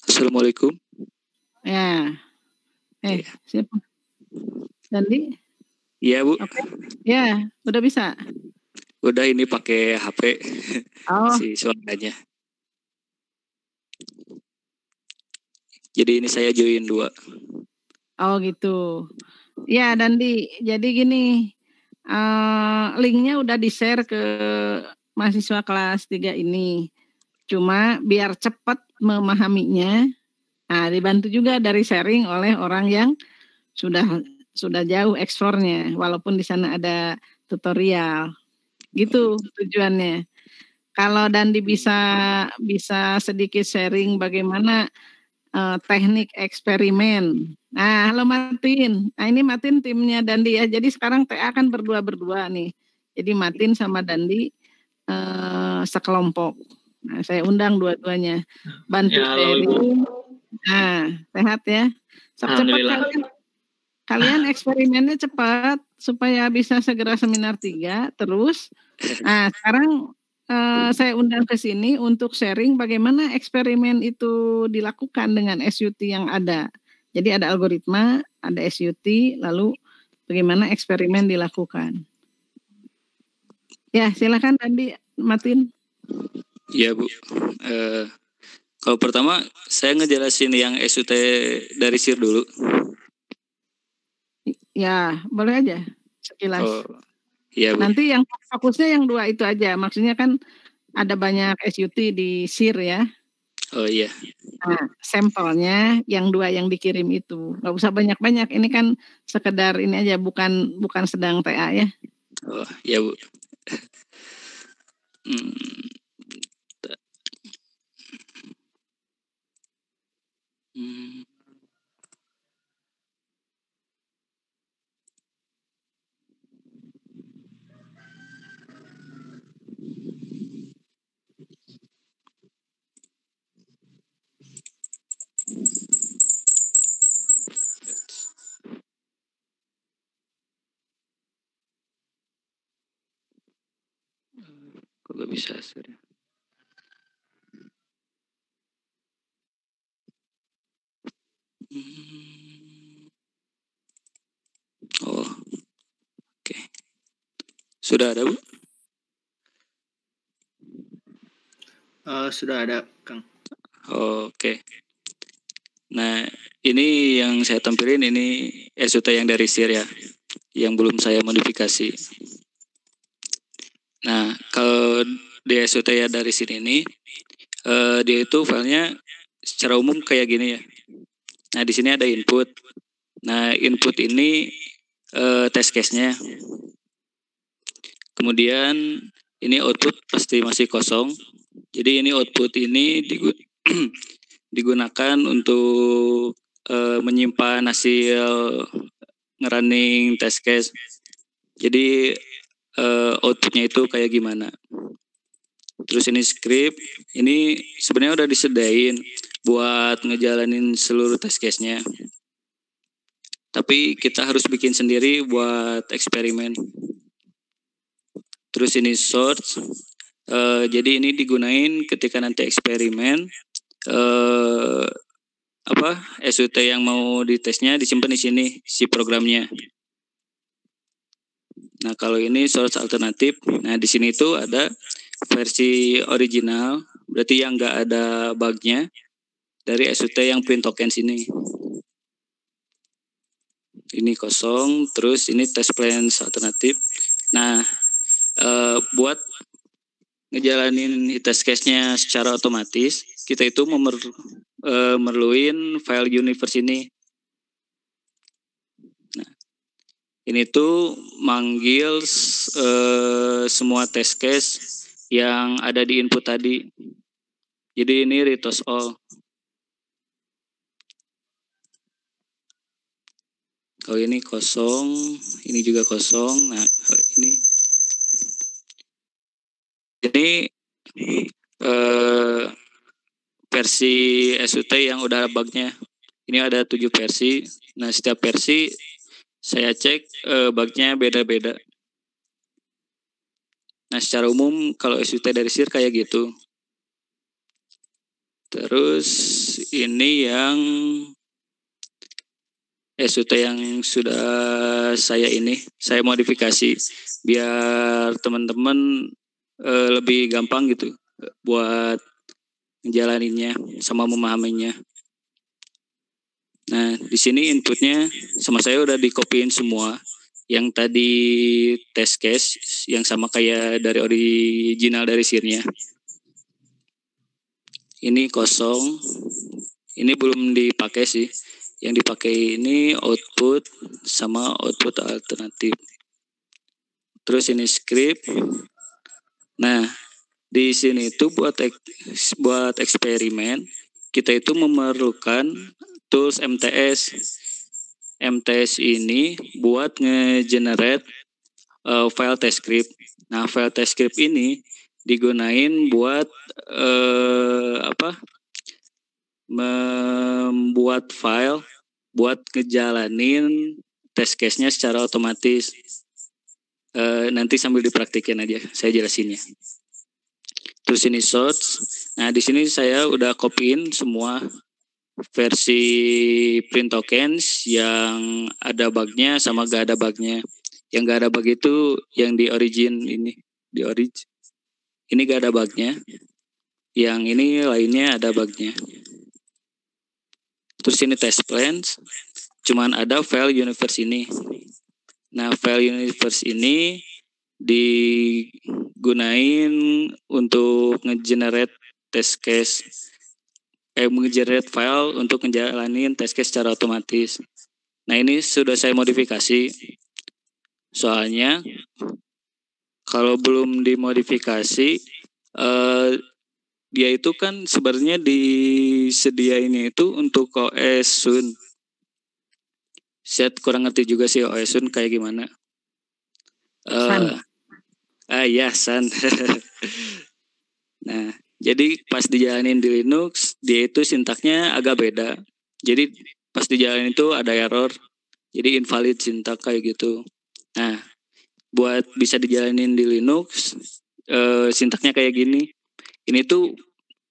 Assalamualaikum. Ya. Siapa? Dandi? Iya, Bu. Oke. Ya, udah bisa. Udah, ini pakai HP. Si suaranya. Jadi ini saya join 2. Oh gitu. Ya Dandi, jadi gini, linknya udah di-share ke mahasiswa kelas 3 ini. Cuma biar cepat memahaminya, dibantu juga dari sharing oleh orang yang sudah jauh eksplornya, walaupun di sana ada tutorial. Gitu tujuannya. Kalau Dandi bisa sedikit sharing bagaimana teknik eksperimen. Nah, halo Martin. Nah, ini Martin timnya Dandi ya. Jadi sekarang TA kan berdua nih. Jadi Martin sama Dandi sekelompok. Nah, saya undang dua-duanya. Bantu sharing. Nah, sehat ya. Cepat kalian eksperimennya cepat supaya bisa segera seminar 3 terus. Nah, sekarang saya undang ke sini untuk sharing bagaimana eksperimen itu dilakukan dengan SUT yang ada. Jadi ada algoritma, ada SUT, lalu bagaimana eksperimen dilakukan. Ya, silakan Andi, Martin. Ya Bu. Kalau pertama saya ngejelasin yang SUT dari SIR dulu. Ya, boleh aja sekilas. Iya Bu. Nanti yang fokusnya yang 2 itu aja. Maksudnya kan ada banyak SUT di SIR ya. Oh iya. Nah, sampelnya yang 2 yang dikirim itu. Nggak usah banyak-banyak. Ini kan sekedar ini aja, bukan sedang TA ya. Oh iya Bu. Kok gak bisa share? Oh, oke. Sudah ada Bu? Sudah ada, Kang. Oke. Nah, ini yang saya tampilin ini SUT yang dari SIR ya, yang belum saya modifikasi. Nah, kalau di SUT ya dari SIR ini, dia itu filenya secara umum kayak gini ya. Nah, di sini ada input. Nah, input ini test case-nya. Kemudian ini output pasti masih kosong. Jadi ini output ini digunakan untuk menyimpan hasil ngerunning test case. Jadi outputnya itu kayak gimana. Terus ini script, ini sebenarnya udah disediain buat ngejalanin seluruh test case-nya. Tapi kita harus bikin sendiri buat eksperimen. Terus ini source, jadi ini digunain ketika nanti eksperimen, SUT yang mau ditesnya disimpan di sini si programnya. Nah kalau ini source alternatif, nah di sini itu ada versi original, berarti yang nggak ada bugnya dari SUT yang print token sini. Ini kosong, terus ini test plan alternatif. Nah buat ngejalanin test case-nya secara otomatis, kita itu memerluin file universe ini. Nah, ini tuh manggil semua test case yang ada di input tadi. Jadi ini return all. Kalau ini kosong, ini juga kosong. Nah, ini versi SUT yang udah ada bugnya. Ini ada 7 versi. Nah, setiap versi saya cek bugnya beda-beda. Nah, secara umum kalau SUT dari SIR kayak gitu. Terus ini yang SUT yang sudah saya modifikasi biar teman-teman lebih gampang gitu buat ngejalaninnya sama memahaminya. Nah, di sini inputnya sama saya udah dikopiin semua. Yang tadi test case yang sama kayak dari original dari SIR-nya. Ini kosong. Ini belum dipakai sih. Yang dipakai ini output sama output alternatif. terus ini script. Nah, di sini itu buat eksperimen kita itu memerlukan tools MTS. MTS ini buat nge-generate file test script. Nah, file test script ini digunain buat membuat file buat ngejalanin test case-nya secara otomatis. Nanti sambil dipraktikin aja, saya jelasinnya. Terus ini source. Nah, di sini saya udah copyin semua versi print tokens yang ada bugnya sama gak ada bugnya. Yang gak ada bug itu yang di origin ini, di origin. Ini gak ada bugnya. Yang ini lainnya ada bugnya. Terus ini test plans. Cuman ada file universe ini. Nah, file universe ini digunain untuk nge-generate test case, nge-generate file untuk ngejalanin test case secara otomatis. Nah, ini sudah saya modifikasi. Soalnya kalau belum dimodifikasi, dia itu kan sebenarnya disediainnya itu untuk OS Sun. Saya kurang ngerti juga sih OS Sun kayak gimana. Sun. Ya, Sun. Nah, jadi pas dijalanin di Linux, dia itu sintaknya agak beda. Jadi pas dijalanin itu ada error. Jadi invalid sintak kayak gitu. Nah, buat bisa dijalanin di Linux, sintaknya kayak gini. Ini tuh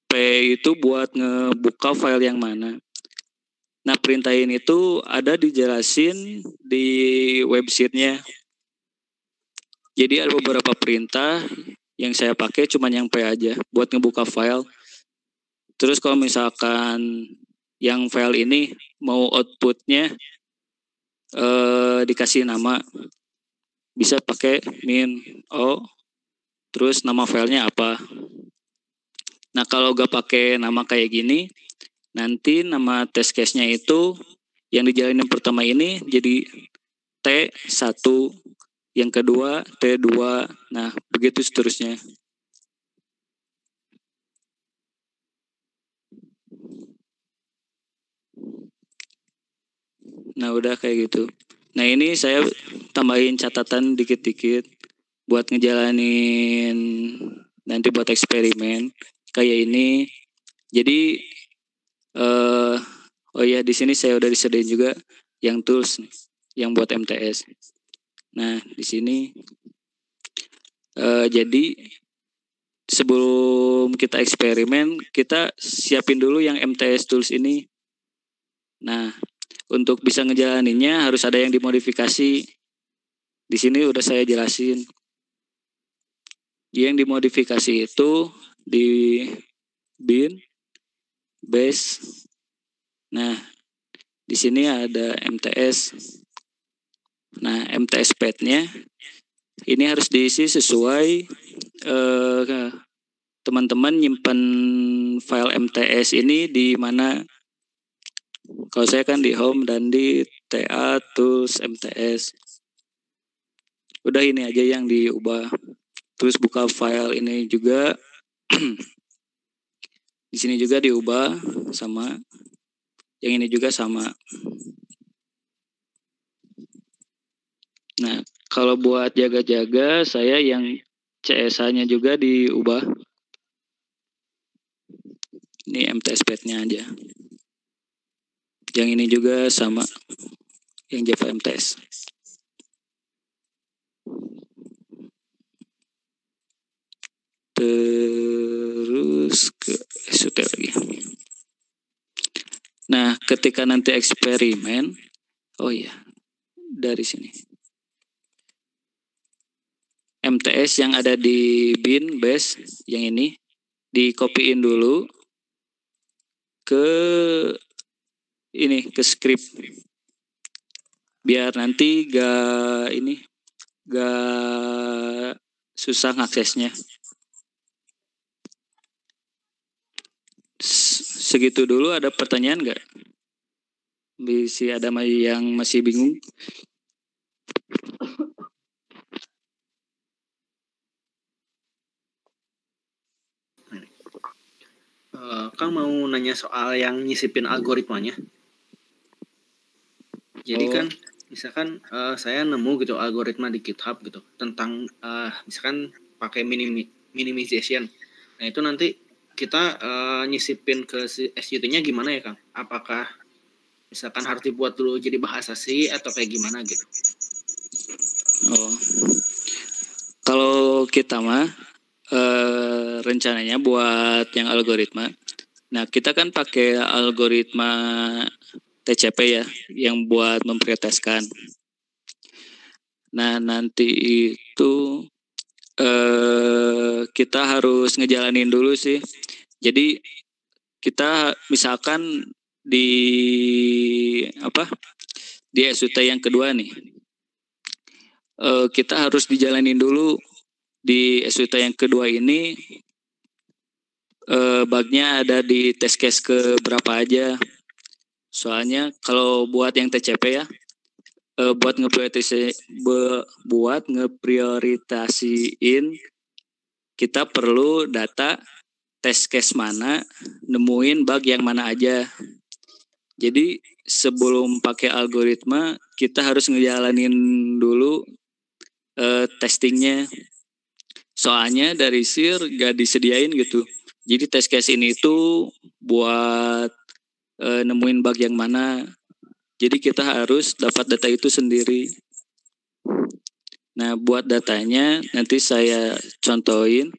P itu buat ngebuka file yang mana. Nah, perintah ini tuh ada dijelasin di websitenya. Jadi ada beberapa perintah yang saya pakai cuman yang P aja buat ngebuka file. Terus kalau misalkan yang file ini mau outputnya dikasih nama, bisa pakai min o, terus nama filenya apa. Nah, kalau gak pakai nama kayak gini, nanti nama test case-nya itu yang dijalanin pertama ini jadi T1, yang kedua T2, nah begitu seterusnya. Nah, udah kayak gitu. Nah, ini saya tambahin catatan dikit-dikit buat ngejalanin nanti buat eksperimen kayak ini. Jadi oh ya, di sini saya udah disediain juga yang tools nih, yang buat MTS. Nah, di sini jadi sebelum kita eksperimen, kita siapin dulu yang MTS tools ini. Nah, untuk bisa ngejalaninnya harus ada yang dimodifikasi. Di sini udah saya jelasin. Yang dimodifikasi itu di bin, base. Nah, di sini ada MTS. Nah, MTS path-nya ini harus diisi sesuai teman-teman nyimpan file MTS ini di mana. Kalau saya kan di home dan di TA tools MTS. Udah ini aja yang diubah. Terus buka file ini juga. Di sini juga diubah sama. Yang ini juga sama. Nah, kalau buat jaga-jaga saya yang CSA-nya juga diubah. Ini MTS path-nya aja. Yang ini juga sama. Yang Java MTS. Terus ke SUT lagi. Nah, ketika nanti eksperimen, oh iya, dari sini. MTS yang ada di bin base yang ini di-copyin dulu ke ini, ke script. Biar nanti gak susah ngaksesnya. Segitu dulu, ada pertanyaan nggak? Bisa ada yang masih bingung? Kang mau nanya soal yang nyisipin algoritmanya. Jadi kan misalkan saya nemu gitu algoritma di GitHub gitu tentang misalkan pakai minimization. Nah itu nanti kita nyisipin ke SUT-nya gimana ya Kang? Apakah misalkan harus dibuat dulu jadi bahasa C atau kayak gimana gitu? Kalau kita mah rencananya buat yang algoritma. Nah, kita kan pakai algoritma TCP ya, yang buat memprioritaskan. Nah, nanti itu kita harus ngejalanin dulu sih. Jadi kita misalkan di SUT yang kedua nih, kita harus dijalanin dulu di SUT yang kedua ini. Bugnya ada di test case ke berapa aja. Soalnya kalau buat yang TCP ya, buat ngeprioritasiin kita perlu data test case mana, nemuin bug yang mana aja. Jadi sebelum pakai algoritma kita harus ngejalanin dulu testingnya. Soalnya dari SIR gak disediain gitu. Jadi test case ini tuh buat nemuin bug yang mana. Jadi kita harus dapat data itu sendiri. Nah, buat datanya nanti saya contohin.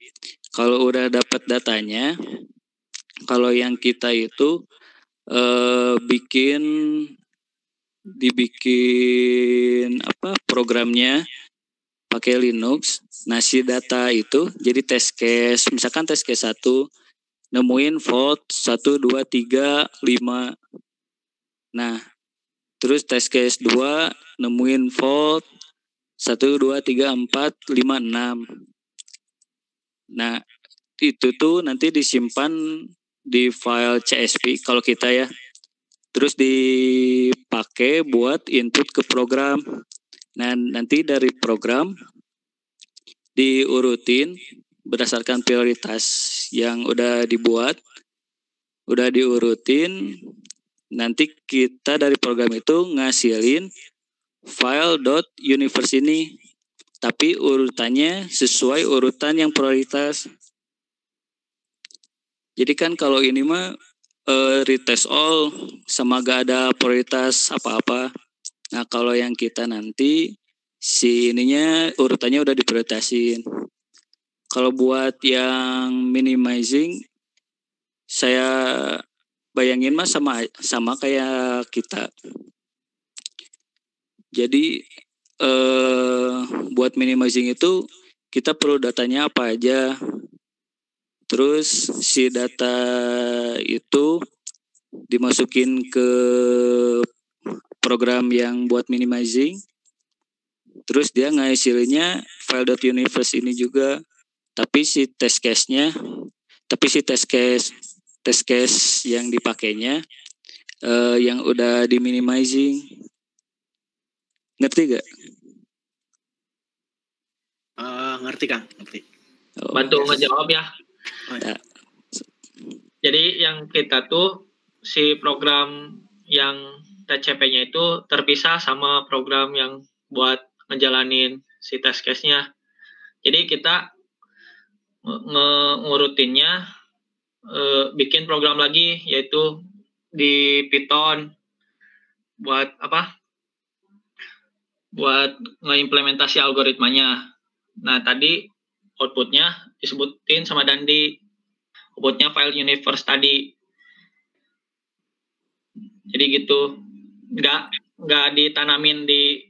Kalau udah dapat datanya, kalau yang kita itu dibikin programnya pakai Linux. Nah, si data itu jadi test case, misalkan test case 1 nemuin fault 1 2 3 5. Nah, terus test case 2 nemuin fault 1 2 3 4 5 6. Nah, itu tuh nanti disimpan di file CSV kalau kita ya. Terus dipakai buat input ke program. Nah, nanti dari program diurutin berdasarkan prioritas yang udah dibuat, udah diurutin. Nanti kita dari program itu ngasilin file .universe ini, tapi urutannya sesuai urutan yang prioritas. Jadi kan kalau ini mah retest all sama gak ada prioritas apa-apa. Nah, kalau yang kita nanti si ininya urutannya udah diprioritasin. Kalau buat yang minimizing, saya bayangin mah sama kayak kita. Jadi buat minimizing itu kita perlu datanya apa aja. Terus si data itu dimasukin ke program yang buat minimizing. Terus dia ngasilinnya file.universe ini juga. Tapi si test case yang dipakainya yang udah di minimizing. Ngerti gak? Ngerti Kang, ngerti. Bantu ngejawab ya. Jadi yang kita tuh si program yang TCP-nya itu terpisah sama program yang buat ngejalanin si test case-nya. Jadi kita ngurutinnya bikin program lagi yaitu di Python buat buat ngeimplementasi algoritmanya. Nah, tadi outputnya disebutin sama Dandi. Outputnya file universe tadi. Jadi gitu. Nggak ditanamin di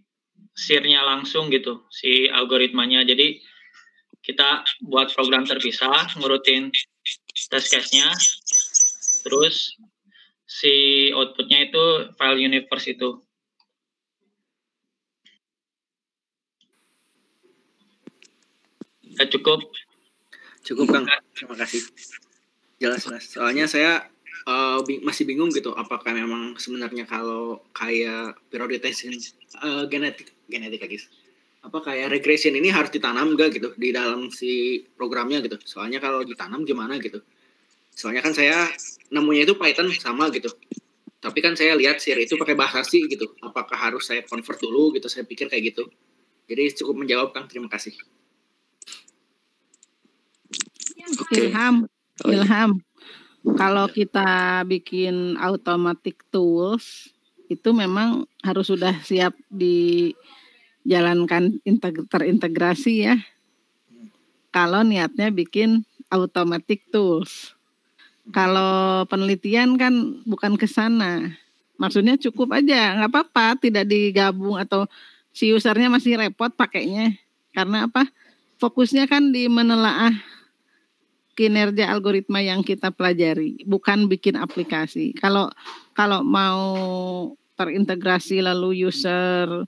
SIR-nya langsung gitu, si algoritmanya. Jadi kita buat program terpisah, ngurutin test case-nya. Terus si outputnya itu file universe itu. Ya, cukup Kang, terima kasih. Jelas. Soalnya saya masih bingung gitu, apakah memang sebenarnya kalau kayak prioritasi genetik guys, apa kayak regression ini harus ditanam gak gitu di dalam si programnya gitu. Soalnya kalau ditanam gimana gitu. Soalnya kan saya nemunya itu Python sama gitu. Tapi kan saya lihat Siri itu pakai bahasa C gitu. Apakah harus saya convert dulu gitu? Saya pikir kayak gitu. Jadi cukup menjawab, Kang. Terima kasih. Oke. Ilham. Kalau kita bikin automatic tools itu memang harus sudah siap dijalankan terintegrasi ya. Kalau niatnya bikin automatic tools. Kalau penelitian kan bukan ke sana. Maksudnya cukup aja, nggak apa-apa tidak digabung atau si usernya masih repot pakainya. Karena apa? Fokusnya kan di menelaah kinerja algoritma yang kita pelajari, bukan bikin aplikasi. Kalau mau terintegrasi lalu user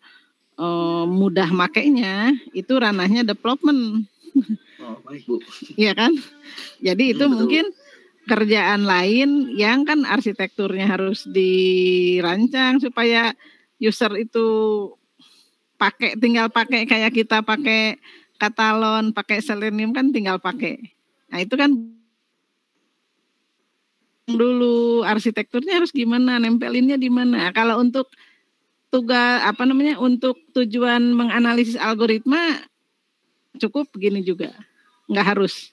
mudah makainya, itu ranahnya development. Oh, baik, Bu. Iya kan? Jadi itu Betul. mungkin kerjaan lain yang kan arsitekturnya harus dirancang supaya user itu tinggal pakai kayak kita pakai Katalon, pakai Selenium kan tinggal pakai. Nah, itu kan dulu arsitekturnya harus gimana, nempelinnya di mana. Kalau untuk tugas untuk tujuan menganalisis algoritma cukup begini juga, nggak harus.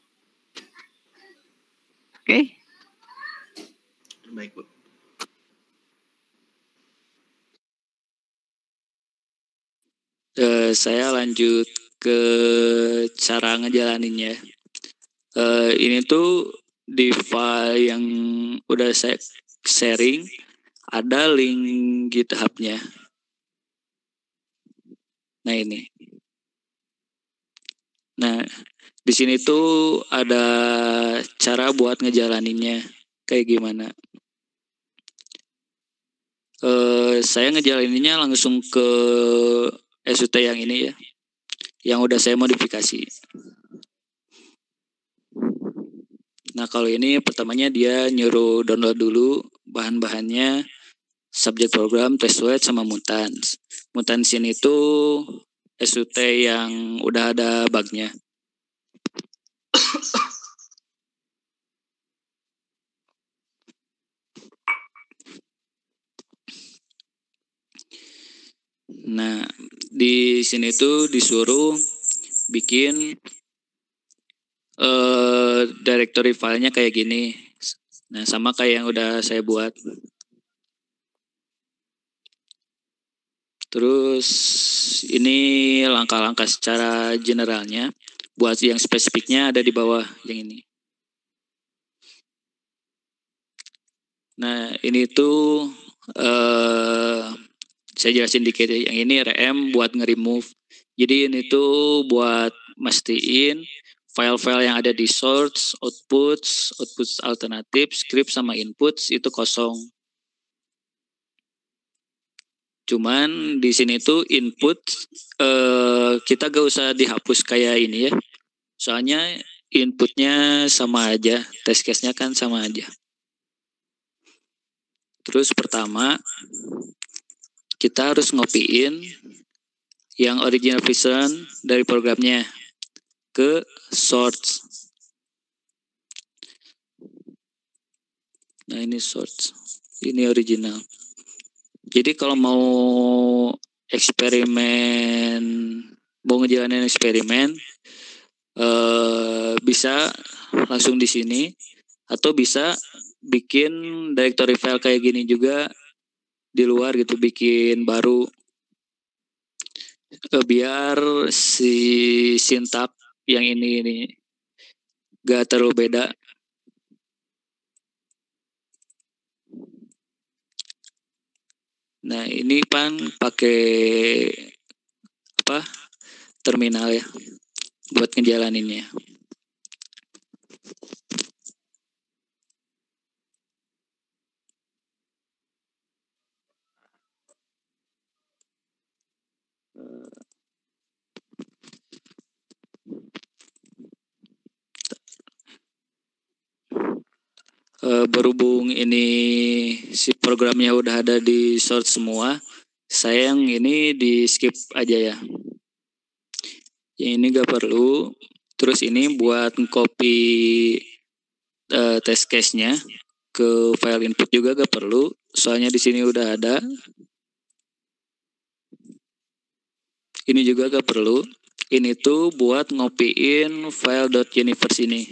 Oke. Baik, Bu. Saya lanjut ke cara ngejalaninnya. Ini tuh di file yang udah saya sharing ada link GitHub-nya. Nah ini. Nah di sini tuh ada cara buat ngejalaninnya kayak gimana. Saya ngejalaninnya langsung ke SUT yang ini ya, yang udah saya modifikasi. Nah kalau ini pertamanya dia nyuruh download dulu bahan-bahannya, subject program, test suite, sama mutants. Mutants ini tuh SUT yang udah ada bugnya. Nah di sini tuh disuruh bikin directory filenya kayak gini. Nah sama kayak yang udah saya buat. Terus ini langkah-langkah secara generalnya. Buat yang spesifiknya ada di bawah yang ini. Nah ini tuh saya jelasin dikit ya. Yang ini RM buat nge-remove. Jadi ini tuh buat mastiin file-file yang ada di source, outputs alternatif, script sama inputs itu kosong. Cuman di sini tuh input kita gak usah dihapus kayak ini ya. Soalnya inputnya sama aja, test case-nya kan sama aja. Terus pertama kita harus ngopiin yang original version dari programnya ke source. Nah ini source, ini original. Jadi kalau mau eksperimen, mau ngejalanin eksperimen, bisa langsung di sini atau bisa bikin directory file kayak gini juga di luar gitu, bikin baru biar si sintak yang ini gak terlalu beda. Nah ini pakai terminal ya buat ngejalaninnya. Berhubung ini si programnya udah ada di source semua, saya yang ini di skip aja ya. Yang ini gak perlu. Terus ini buat copy test case-nya ke file input juga gak perlu, soalnya di sini udah ada. Ini juga gak perlu. Ini tuh buat ngopiin file .universe ini.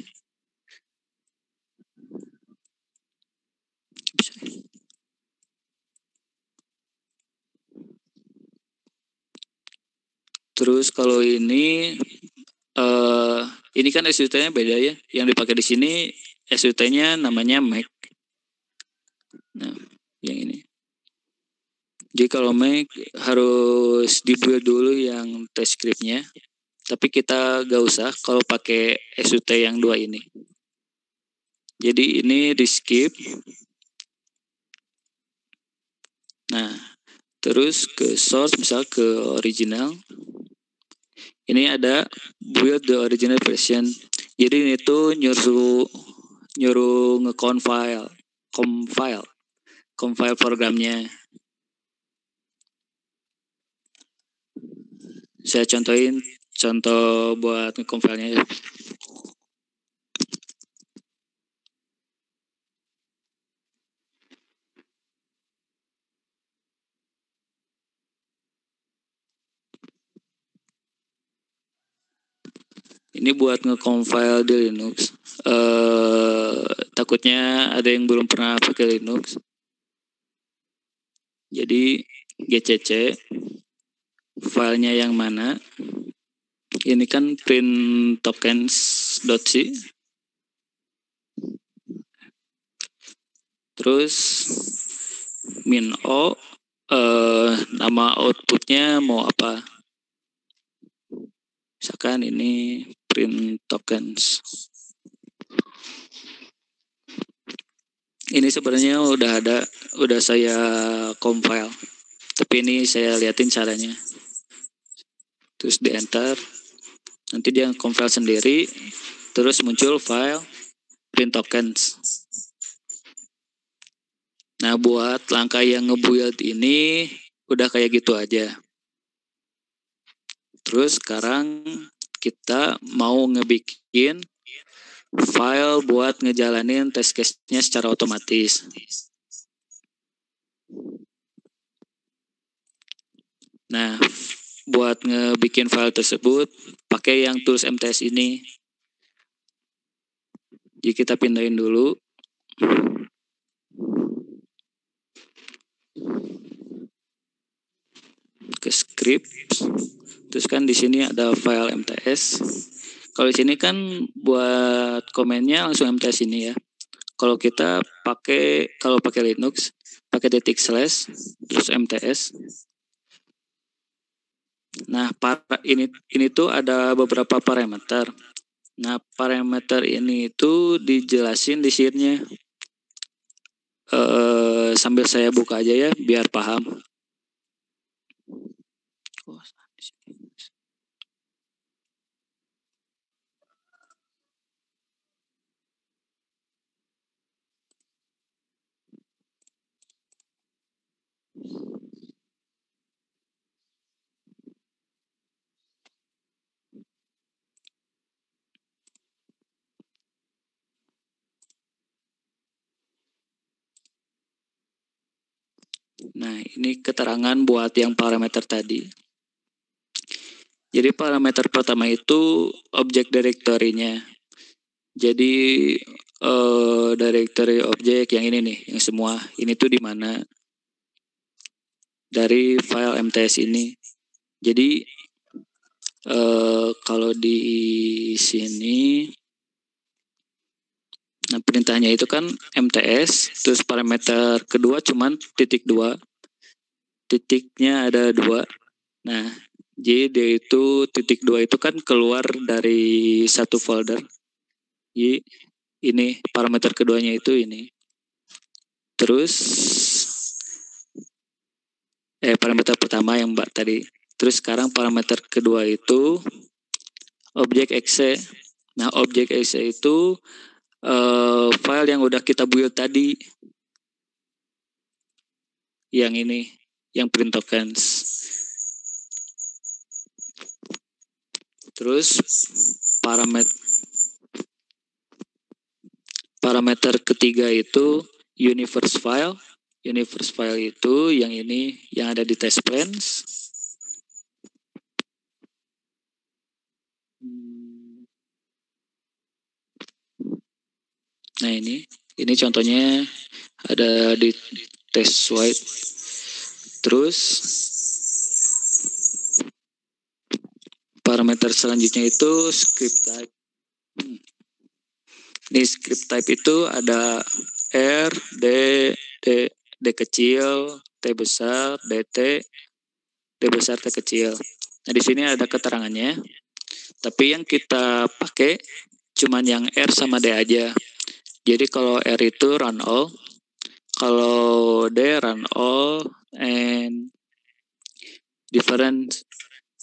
Terus kalau ini kan SUT-nya beda ya. Yang dipakai di sini SUT-nya namanya Mac. Nah, yang ini. Jadi kalau Mac harus dibuild dulu yang test script-nya. Tapi kita gak usah kalau pakai SUT yang 2 ini. Jadi ini di skip. Nah, terus ke source, misal ke original. Ini ada build the original version. Jadi ini tuh nyuruh compile programnya. Saya contohin contoh buat nge-compile-nya. Ini buat nge-compile di Linux. Takutnya ada yang belum pernah pakai Linux. Jadi gcc filenya yang mana? Ini kan print tokens.c. Terus min o, nama outputnya mau apa? Misalkan ini print tokens. Ini sebenarnya udah saya compile. Tapi ini saya liatin caranya. Terus di enter. Nanti dia compile sendiri. Terus muncul file print tokens. Nah, buat langkah yang ngebuild ini udah kayak gitu aja. Terus sekarang kita mau ngebikin file buat ngejalanin test case-nya secara otomatis. Nah, buat ngebikin file tersebut pakai yang tools MTS ini. Jadi kita pindahin dulu. Ke script. Terus kan di sini ada file MTS. Kalau di sini kan buat komennya langsung MTS ini ya. Kalau kita pakai Linux pakai // terus MTS. Nah, ini tuh ada beberapa parameter. Nah, parameter ini itu dijelasin di sini. Sambil saya buka aja ya biar paham. Nah, ini keterangan buat yang parameter tadi. Jadi parameter pertama itu objek directory-nya. Jadi directory objek yang ini nih, yang semua ini tuh di mana? Dari file MTS ini. Jadi kalau di sini, nah perintahnya itu kan MTS, terus parameter kedua cuman .2, titiknya ada 2. Nah, jadi dia itu .2 itu kan keluar dari satu folder. Jadi ini parameter keduanya itu ini. Terus parameter pertama yang Mbak tadi. Terus sekarang parameter kedua itu objek exe. Nah, objek exe itu file yang udah kita build tadi. Yang ini, yang print tokens. Terus parameter parameter ketiga itu universe file. Universe file itu yang ini yang ada di test plans. Nah ini contohnya ada di test suite. Terus parameter selanjutnya itu script type. Ini script type itu ada R, D kecil, T besar, DT, D besar, T kecil. Nah di sini ada keterangannya. Tapi yang kita pakai cuman yang R sama D aja. Jadi kalau R itu run all, kalau D run all and different.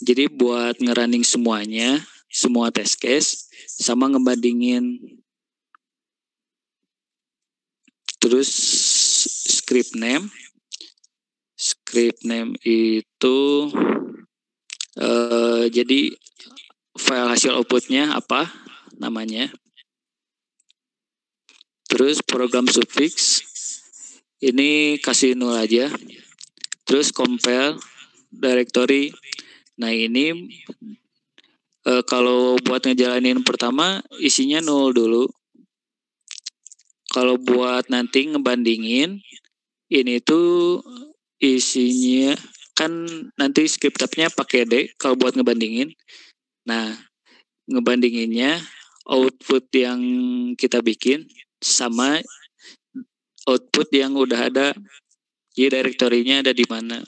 Jadi buat ngerunning semuanya, semua test case, sama ngebandingin. Terus script name itu jadi file hasil outputnya apa namanya. Terus program suffix ini kasih null aja. Terus compare directory. Nah ini kalau buat ngejalanin pertama isinya null dulu. Kalau buat nanti ngebandingin, ini tuh isinya kan nanti script tab-nya pakai D kalau buat ngebandingin. Nah, ngebandinginnya output yang kita bikin sama output yang udah ada. Jadi direktorinya ada di mana.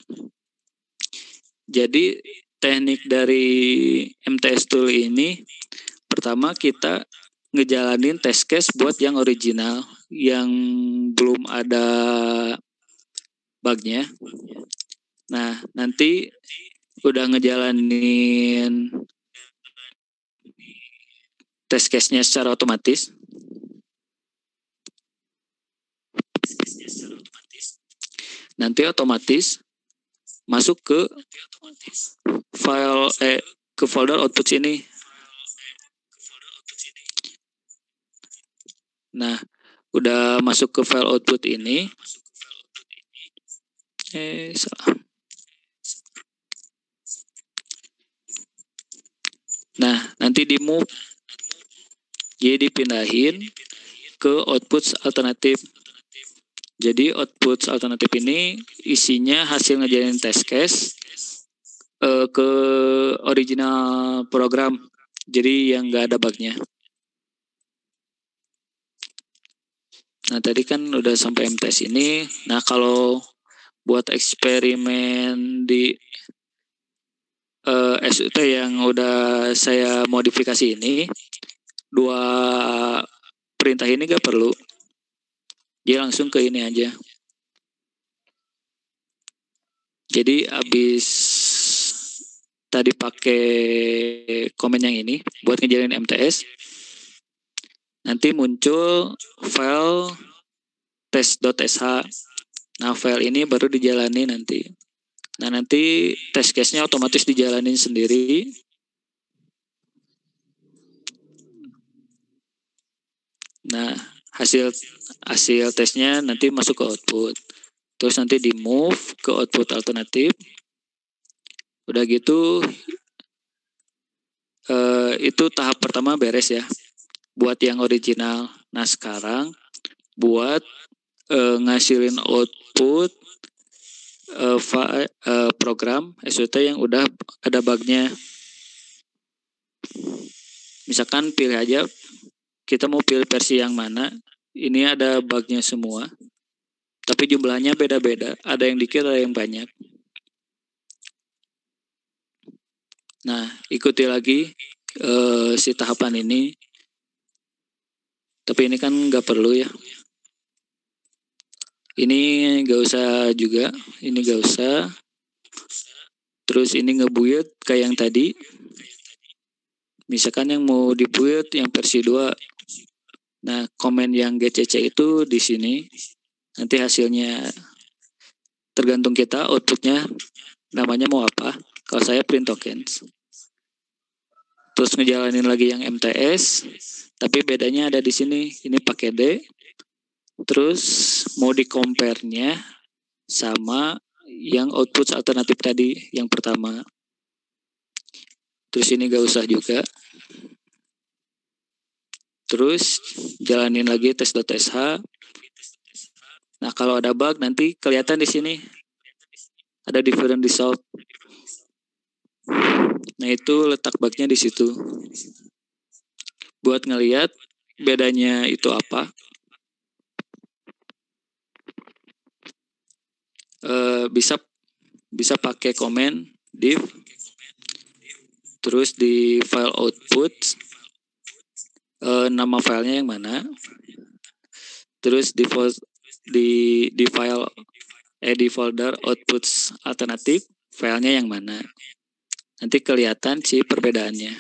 Jadi teknik dari MTS Tool ini pertama kita ngejalanin test case buat yang original yang belum ada bugnya. Nah nanti udah ngejalanin test case-nya secara otomatis. Nanti otomatis masuk ke file ke folder output ini. Nah, udah masuk ke file output ini. Salah. Nah, nanti di move. Jadi dipindahin ke output alternatif. Jadi output alternatif ini isinya hasil ngejalanin test case ke original program. Jadi yang nggak ada bugnya. Nah tadi kan udah sampai MTS ini. Nah kalau buat eksperimen di SUT yang udah saya modifikasi ini, 2 perintah ini gak perlu. Dia langsung ke ini aja. Jadi abis tadi pakai komen yang ini buat ngejalanin MTS, nanti muncul file test.sh. Nah file ini baru dijalani nanti. Nah nanti test case-nya otomatis dijalanin sendiri. Nah hasil tesnya nanti masuk ke output. Terus nanti di move ke output alternatif. Udah gitu itu tahap pertama beres ya. Buat yang original. Nah sekarang buat ngasilin output program SUT yang udah ada bugnya. Misalkan pilih aja kita mau pilih versi yang mana. Ini ada bugnya semua. Tapi jumlahnya beda-beda. Ada yang dikit, ada yang banyak. Nah, ikuti lagi si tahapan ini. Tapi ini kan nggak perlu ya. Ini nggak usah juga. Ini nggak usah. Terus ini ngebuyut kayak yang tadi. Misalkan yang mau dibuyut yang versi 2. Nah, komen yang GCC itu di sini. Nanti hasilnya tergantung kita outputnya namanya mau apa. Kalau saya print tokens. terus ngejalanin lagi yang MTS, tapi bedanya ada di sini. Ini pakai D. Terus mau di compare-nya sama yang output alternatif tadi yang pertama. Terus ini gak usah juga. Terus jalanin lagi tes.sh. Nah, kalau ada bug nanti kelihatan di sini ada different result. Nah, itu letak bugnya di situ. Buat ngelihat bedanya itu apa. Bisa pakai komen div, terus di file output nama filenya yang mana, terus di file di folder output alternatif filenya yang mana. Nanti kelihatan sih perbedaannya.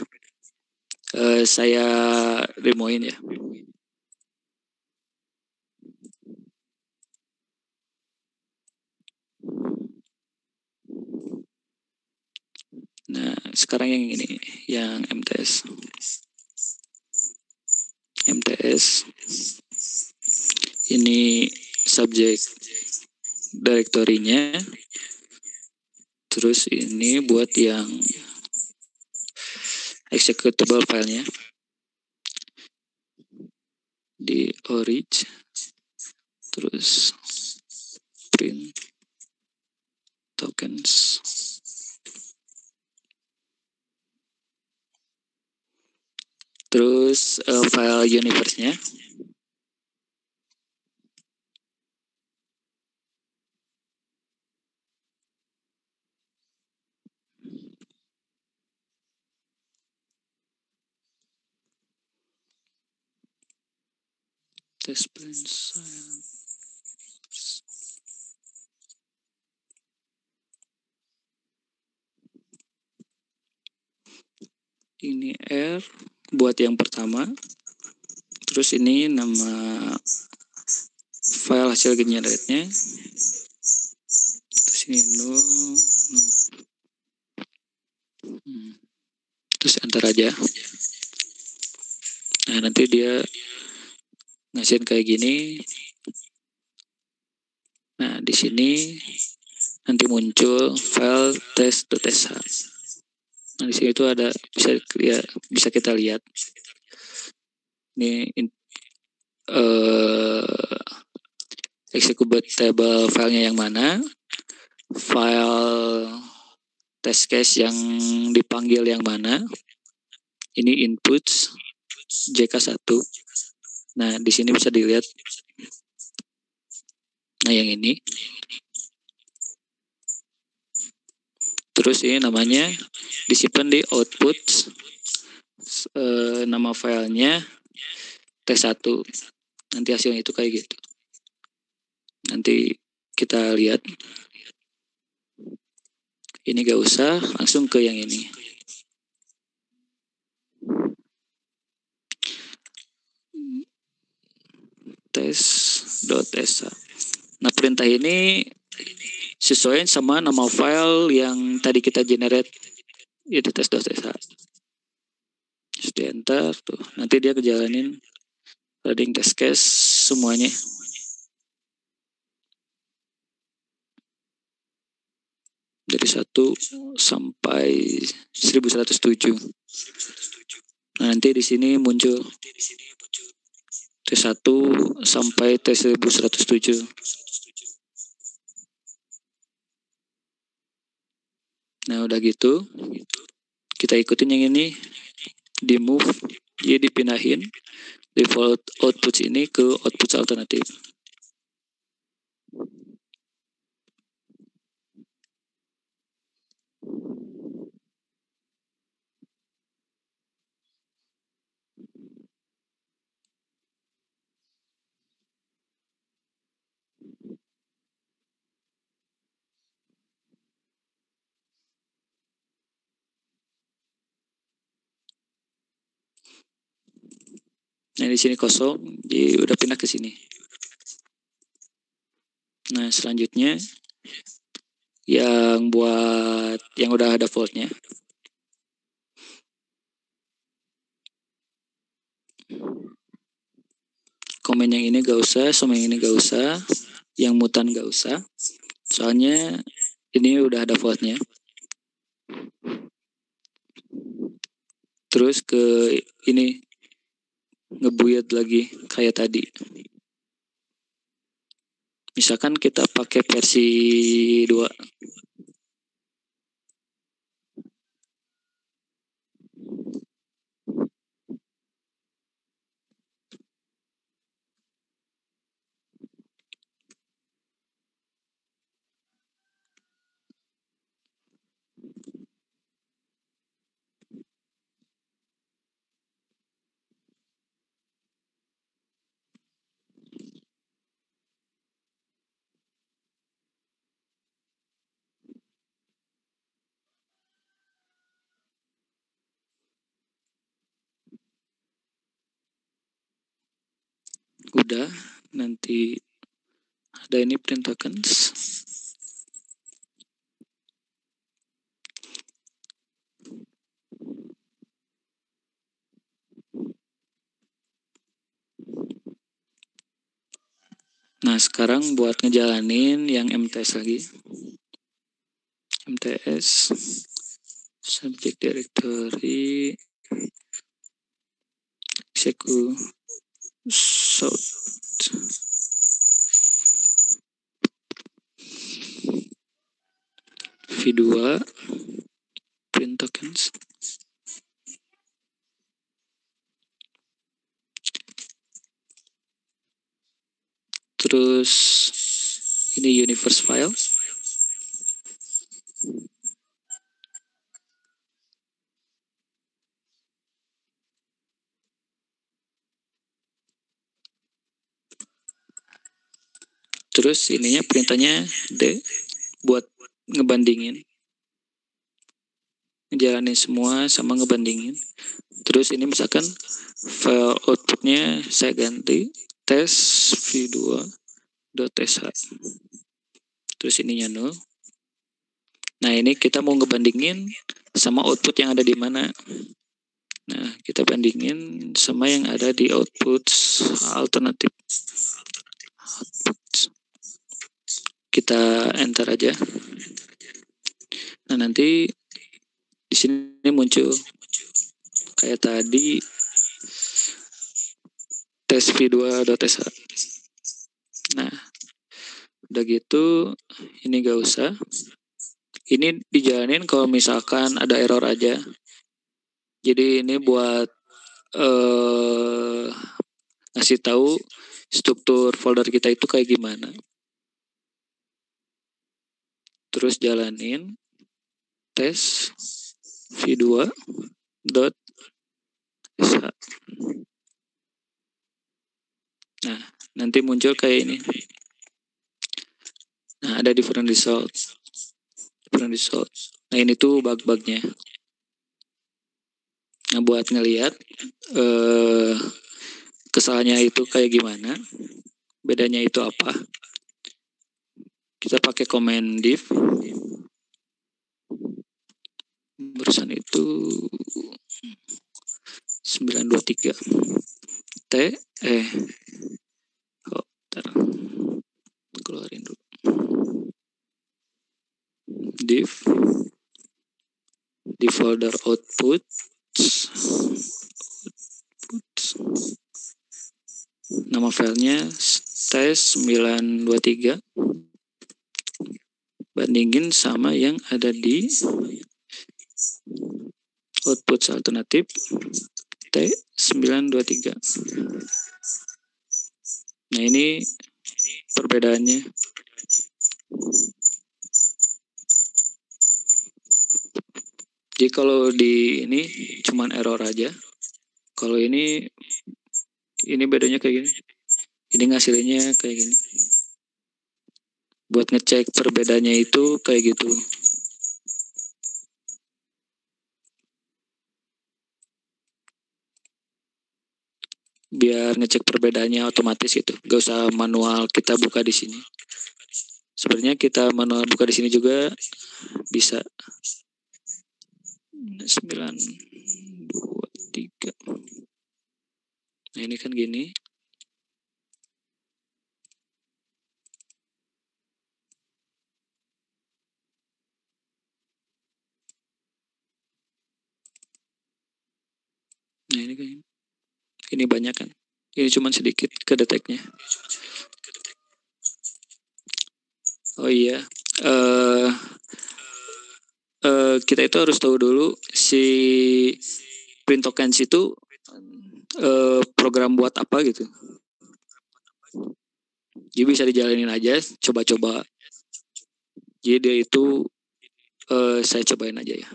Saya demoin ya. Nah, sekarang yang ini, yang MTS. Ini subject directory-nya. Terus ini buat yang executable filenya. Di orig. Terus print tokens. Terus file universe-nya. Test plan ini R buat yang pertama. Terus ini nama file hasil generate-nya. Terus ini no. Terus enter aja. Nah, nanti dia ngasihin kayak gini. Nah, di sini nanti muncul file test.sh. Nah, di sini itu ada bisa kita lihat. Ini executable filenya yang mana, file test case yang dipanggil yang mana. Ini input JK1. Nah, di sini bisa dilihat. Nah, yang ini. Terus ini namanya disimpan di output. Nama filenya T1. Nanti hasilnya itu kayak gitu. Nanti kita lihat. Ini gak usah, langsung ke yang ini. Test.sh. Nah, perintah ini sesuai sama nama file yang tadi kita generate, itu test.sh. Terus di enter tuh, nanti dia kejalanin running test case semuanya. Dari 1 sampai 1107. Nah, nanti di sini muncul T1 sampai T1107. Nah, udah gitu. Kita ikutin yang ini. Di move, dia dipindahin default output ini ke output alternatif. Nah, di sini kosong, jadi udah pindah ke sini. Nah, selanjutnya yang buat yang udah ada faultnya. Komen yang ini gak usah, sama yang ini gak usah, yang mutan gak usah. Soalnya ini udah ada vote-nya. Terus ke ini ngebuyut lagi kayak tadi. Misalkan kita pakai versi 2. Udah, nanti ada ini print tokens. Nah, sekarang buat ngejalanin yang MTS lagi. MTS subject directory execute v2 print tokens. Terus ini universe file. Terus ininya perintahnya D buat ngebandingin. Ngejalanin semua sama ngebandingin. Terus ini misalkan file outputnya saya ganti tes v2.sh. Terus ininya 0. Nah, ini kita mau ngebandingin sama output yang ada di mana. Nah, kita bandingin sama yang ada di output alternatif. Kita enter aja. Nah, nanti di sini muncul kayak tadi tes v2.sh. Nah, udah gitu ini gak usah. Ini dijalanin kalau misalkan ada error aja. Jadi ini buat ngasih tahu struktur folder kita itu kayak gimana. Terus jalanin tes v2.sh. Nah, nanti muncul kayak ini. Nah, ada different result. Nah, ini tuh bug-bugnya. Nah, buat ngelihat kesalahannya itu kayak gimana, bedanya itu apa, kita pakai command div. Barusan itu 923 keluarin dulu div di folder output nama filenya tes 923, bandingin sama yang ada di output alternatif T923. Nah, ini perbedaannya. Jadi kalau di ini cuman error aja. Kalau ini bedanya kayak gini. Ini ngasilinnya kayak gini. Buat ngecek perbedaannya itu kayak gitu. Biar ngecek perbedaannya otomatis itu, gak usah manual kita buka di sini. Sebenarnya kita manual buka di sini juga bisa. 923. Nah ini kan gini. Nah ini kan. Ini banyak kan. Ini cuma sedikit kedeteknya. Oh iya. Kita itu harus tahu dulu si print tokens itu program buat apa gitu. Jadi bisa dijalanin aja, coba-coba. Jadi dia itu saya cobain aja ya.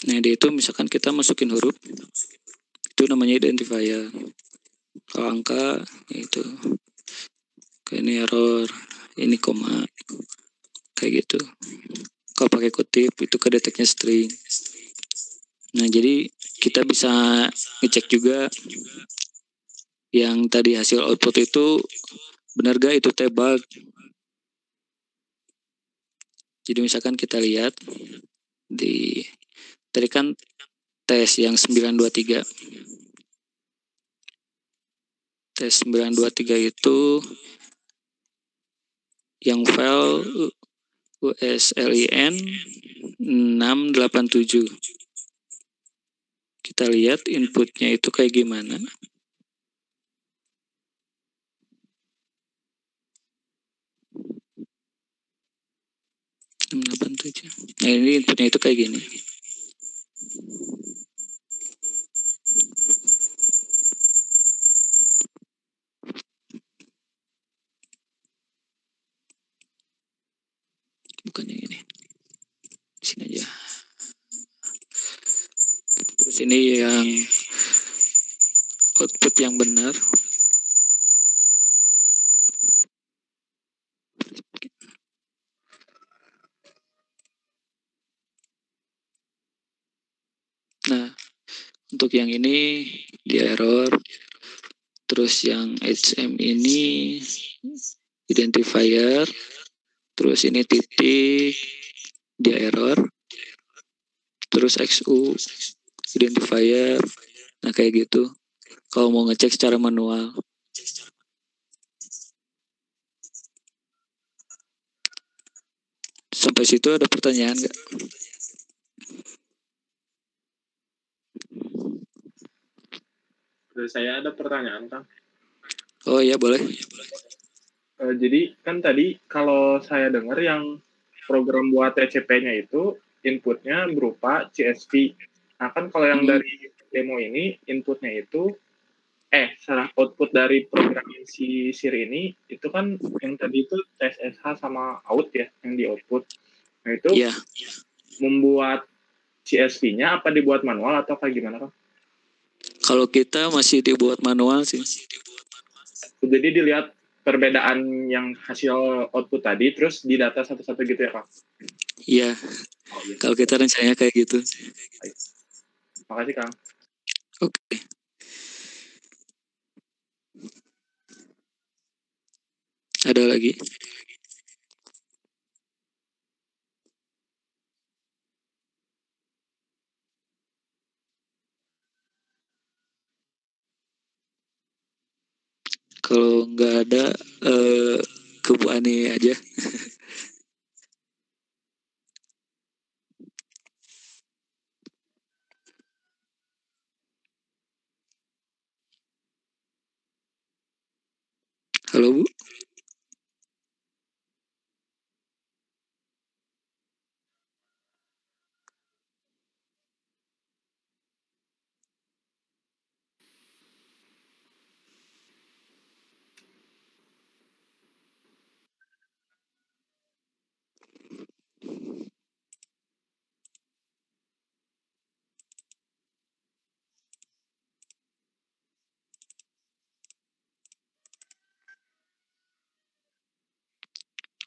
Nah dia itu misalkan kita masukin huruf, itu namanya identifier. Kalau angka itu, kayak ini error, ini koma, kayak gitu. Kalau pakai kutip itu kedeteknya string. Nah jadi kita bisa ngecek juga yang tadi hasil output itu benar gak itu tebak. Jadi misalkan kita lihat di tadi kan tes yang 923. Tes 923 itu yang file USLIN 687. Kita lihat inputnya itu kayak gimana. Nah ini inputnya itu kayak gini. Bukan yang ini. Di sini aja. Terus ini yang output yang benar. Nah, untuk yang ini dia error. Terus yang HM ini identifier. Terus ini titik dia error. Terus XU identifier. Nah kayak gitu. Kalau mau ngecek secara manual. Sampai situ ada pertanyaan nggak? Saya ada pertanyaan, Kang. Oh iya boleh. Jadi kan tadi kalau saya dengar yang program buat TCP-nya itu inputnya berupa CSV. Nah kan kalau yang dari demo ini inputnya itu output dari program si Siri ini itu kan yang tadi itu TSSH sama out ya yang di output. Nah itu membuat CSV-nya apa dibuat manual atau kayak gimana, Kang? Kalau kita masih dibuat manual sih. Jadi dilihat perbedaan yang hasil output tadi terus didata satu-satu gitu ya, Kang? Iya. Kalau kita rencananya kayak gitu. Makasih, Kang. Oke. Ada lagi? Kalau nggak ada, ke Bu Ani aja. Halo Bu.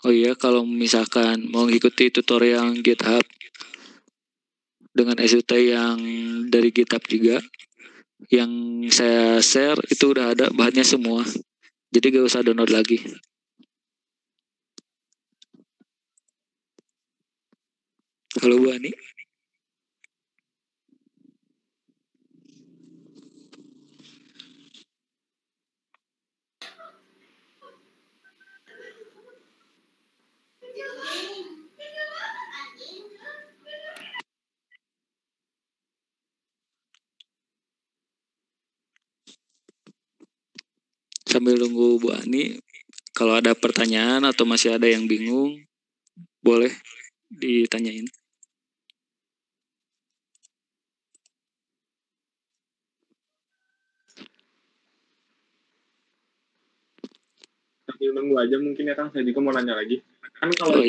Oh iya, kalau misalkan mau ngikuti tutorial GitHub, dengan SUT yang dari GitHub juga. Yang saya share itu udah ada bahannya semua. Jadi gak usah download lagi. Halo Bu Ani. Sambil nunggu Bu Ani, kalau ada pertanyaan atau masih ada yang bingung, boleh ditanyain. Sambil nunggu aja mungkin ya Kang, saya juga mau nanya lagi. Kan kalau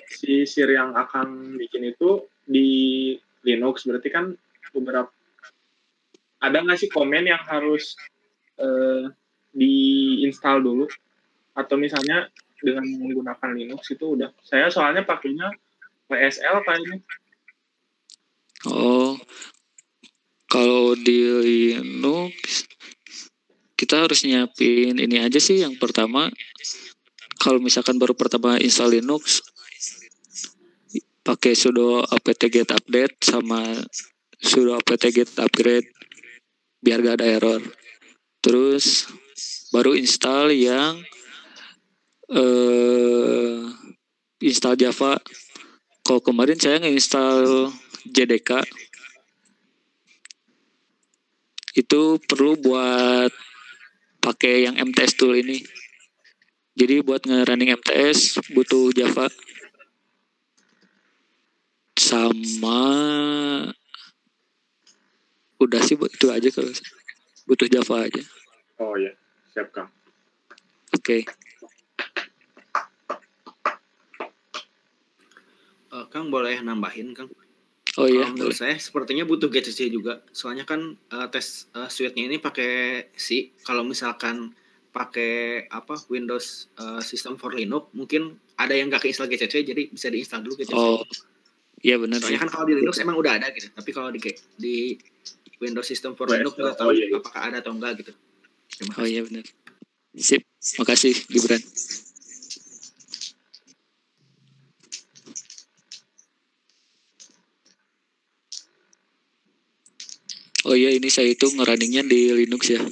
si share yang akan bikin itu di Linux, berarti kan beberapa, ada nggak sih komen yang harus diinstal dulu? Atau misalnya dengan menggunakan Linux itu udah, saya soalnya pakainya WSL kayaknya. Oh, kalau di Linux kita harus nyiapin ini aja sih. Yang pertama, kalau misalkan baru pertama install Linux, pakai sudo apt-get update sama sudo apt-get upgrade biar gak ada error. Terus baru install yang install Java. Kalau kemarin saya nge-install JDK, itu perlu buat pakai yang MTS tool ini. Jadi buat nge-running MTS butuh Java. Sama udah sih itu aja, kalau butuh Java aja. Oh ya, siap Kang. Oke. Kang boleh nambahin Kang? Oh iya. Menurut saya sepertinya butuh GCC juga. Soalnya kan tes suite-nya ini pakai C. Kalau misalkan pakai Windows System for Linux, mungkin ada yang nggak keinstall GCC, jadi bisa diinstal dulu GCC. Oh, iya benar. Soalnya kan kalau di Linux emang udah ada gitu. Tapi kalau di Windows System for Linux nggak tahu apakah ada atau enggak gitu. Oh iya benar. Sip. Makasih Gibran. Oh iya, ini saya itu ngerunningnya di Linux ya.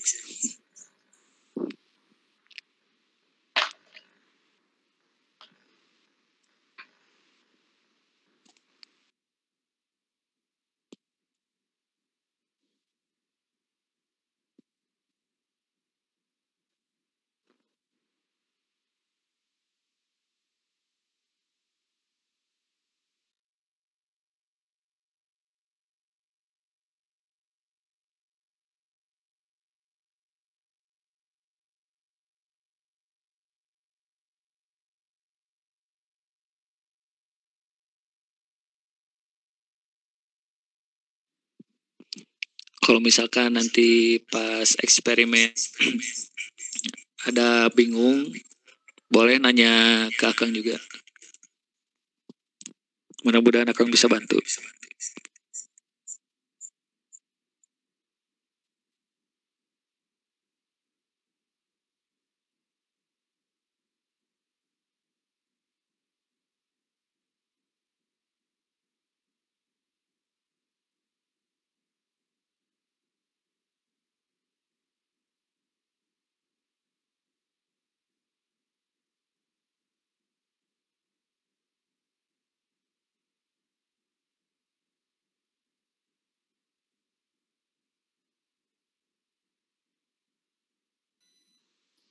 Kalau misalkan nanti pas eksperimen ada bingung, boleh nanya ke Akang juga. Mudah-mudahan Akang bisa bantu.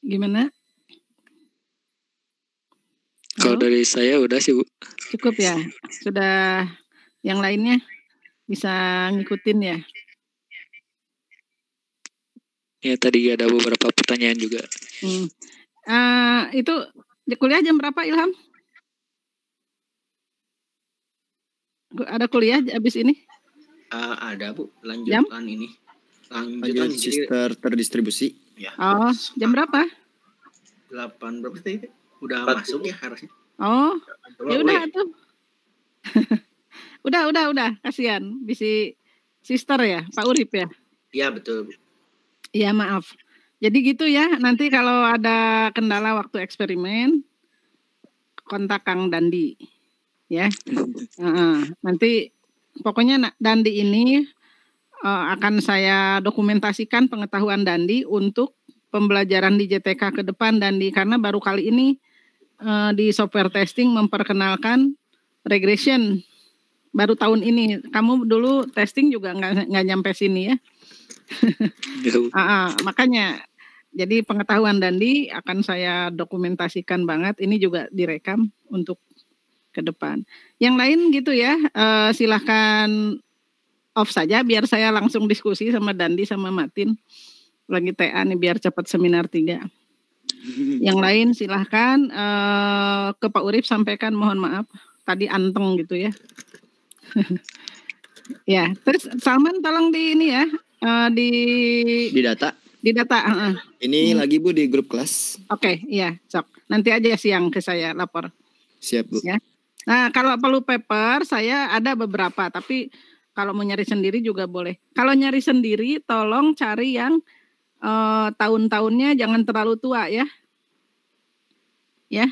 Gimana? Kalau dari saya udah sih Bu. Cukup ya? Sudah yang lainnya bisa ngikutin ya? Ya tadi ada beberapa pertanyaan juga. Itu kuliah jam berapa Ilham? Ada kuliah habis ini? Ada Bu, lanjutan ini. Lanjutan sister terdistribusi. Ya. Oh, jam berapa? 8 berapa tadi? Udah masuk ya harusnya. Oh, ya udah tuh. Udah. Kasihan. Bisi sister ya, Pak Urip ya? Iya, betul. Iya, maaf. Jadi gitu ya, nanti kalau ada kendala waktu eksperimen, kontak Kang Dandi. Ya. Nanti pokoknya Dandi ini akan saya dokumentasikan pengetahuan Dandi untuk pembelajaran di JTK ke depan, Dandi. Karena baru kali ini di software testing memperkenalkan regression. Baru tahun ini. Kamu dulu testing juga nggak nyampe sini ya. Makanya jadi pengetahuan Dandi akan saya dokumentasikan banget. Ini juga direkam untuk ke depan. Yang lain gitu ya, silahkan off saja biar saya langsung diskusi sama Dandi sama Matin. Lagi TA nih biar cepat seminar 3. Yang lain silahkan ke Pak Urip sampaikan mohon maaf. Tadi anteng gitu ya. Ya, terus Salman tolong di ini ya, di data. Di data. Ini lagi Bu di grup kelas. Oke, iya, sok. Nanti aja siang ke saya lapor. Siap Bu. Ya. Nah, kalau perlu paper saya ada beberapa, tapi kalau mau nyari sendiri juga boleh. Kalau nyari sendiri, tolong cari yang tahun-tahunnya jangan terlalu tua ya. Ya,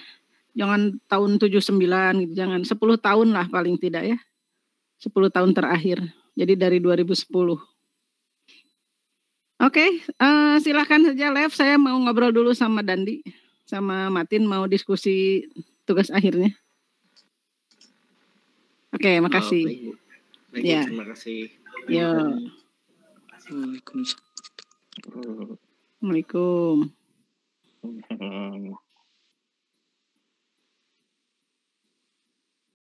jangan tahun 79 gitu, jangan 10 tahun lah paling tidak ya. 10 tahun terakhir. Jadi dari 2010. Oke, silakan saja live. Saya mau ngobrol dulu sama Dandi, sama Matin mau diskusi tugas akhirnya. Oke, makasih. Baik, ya. Terima kasih. Yo. Waalaikumsalam.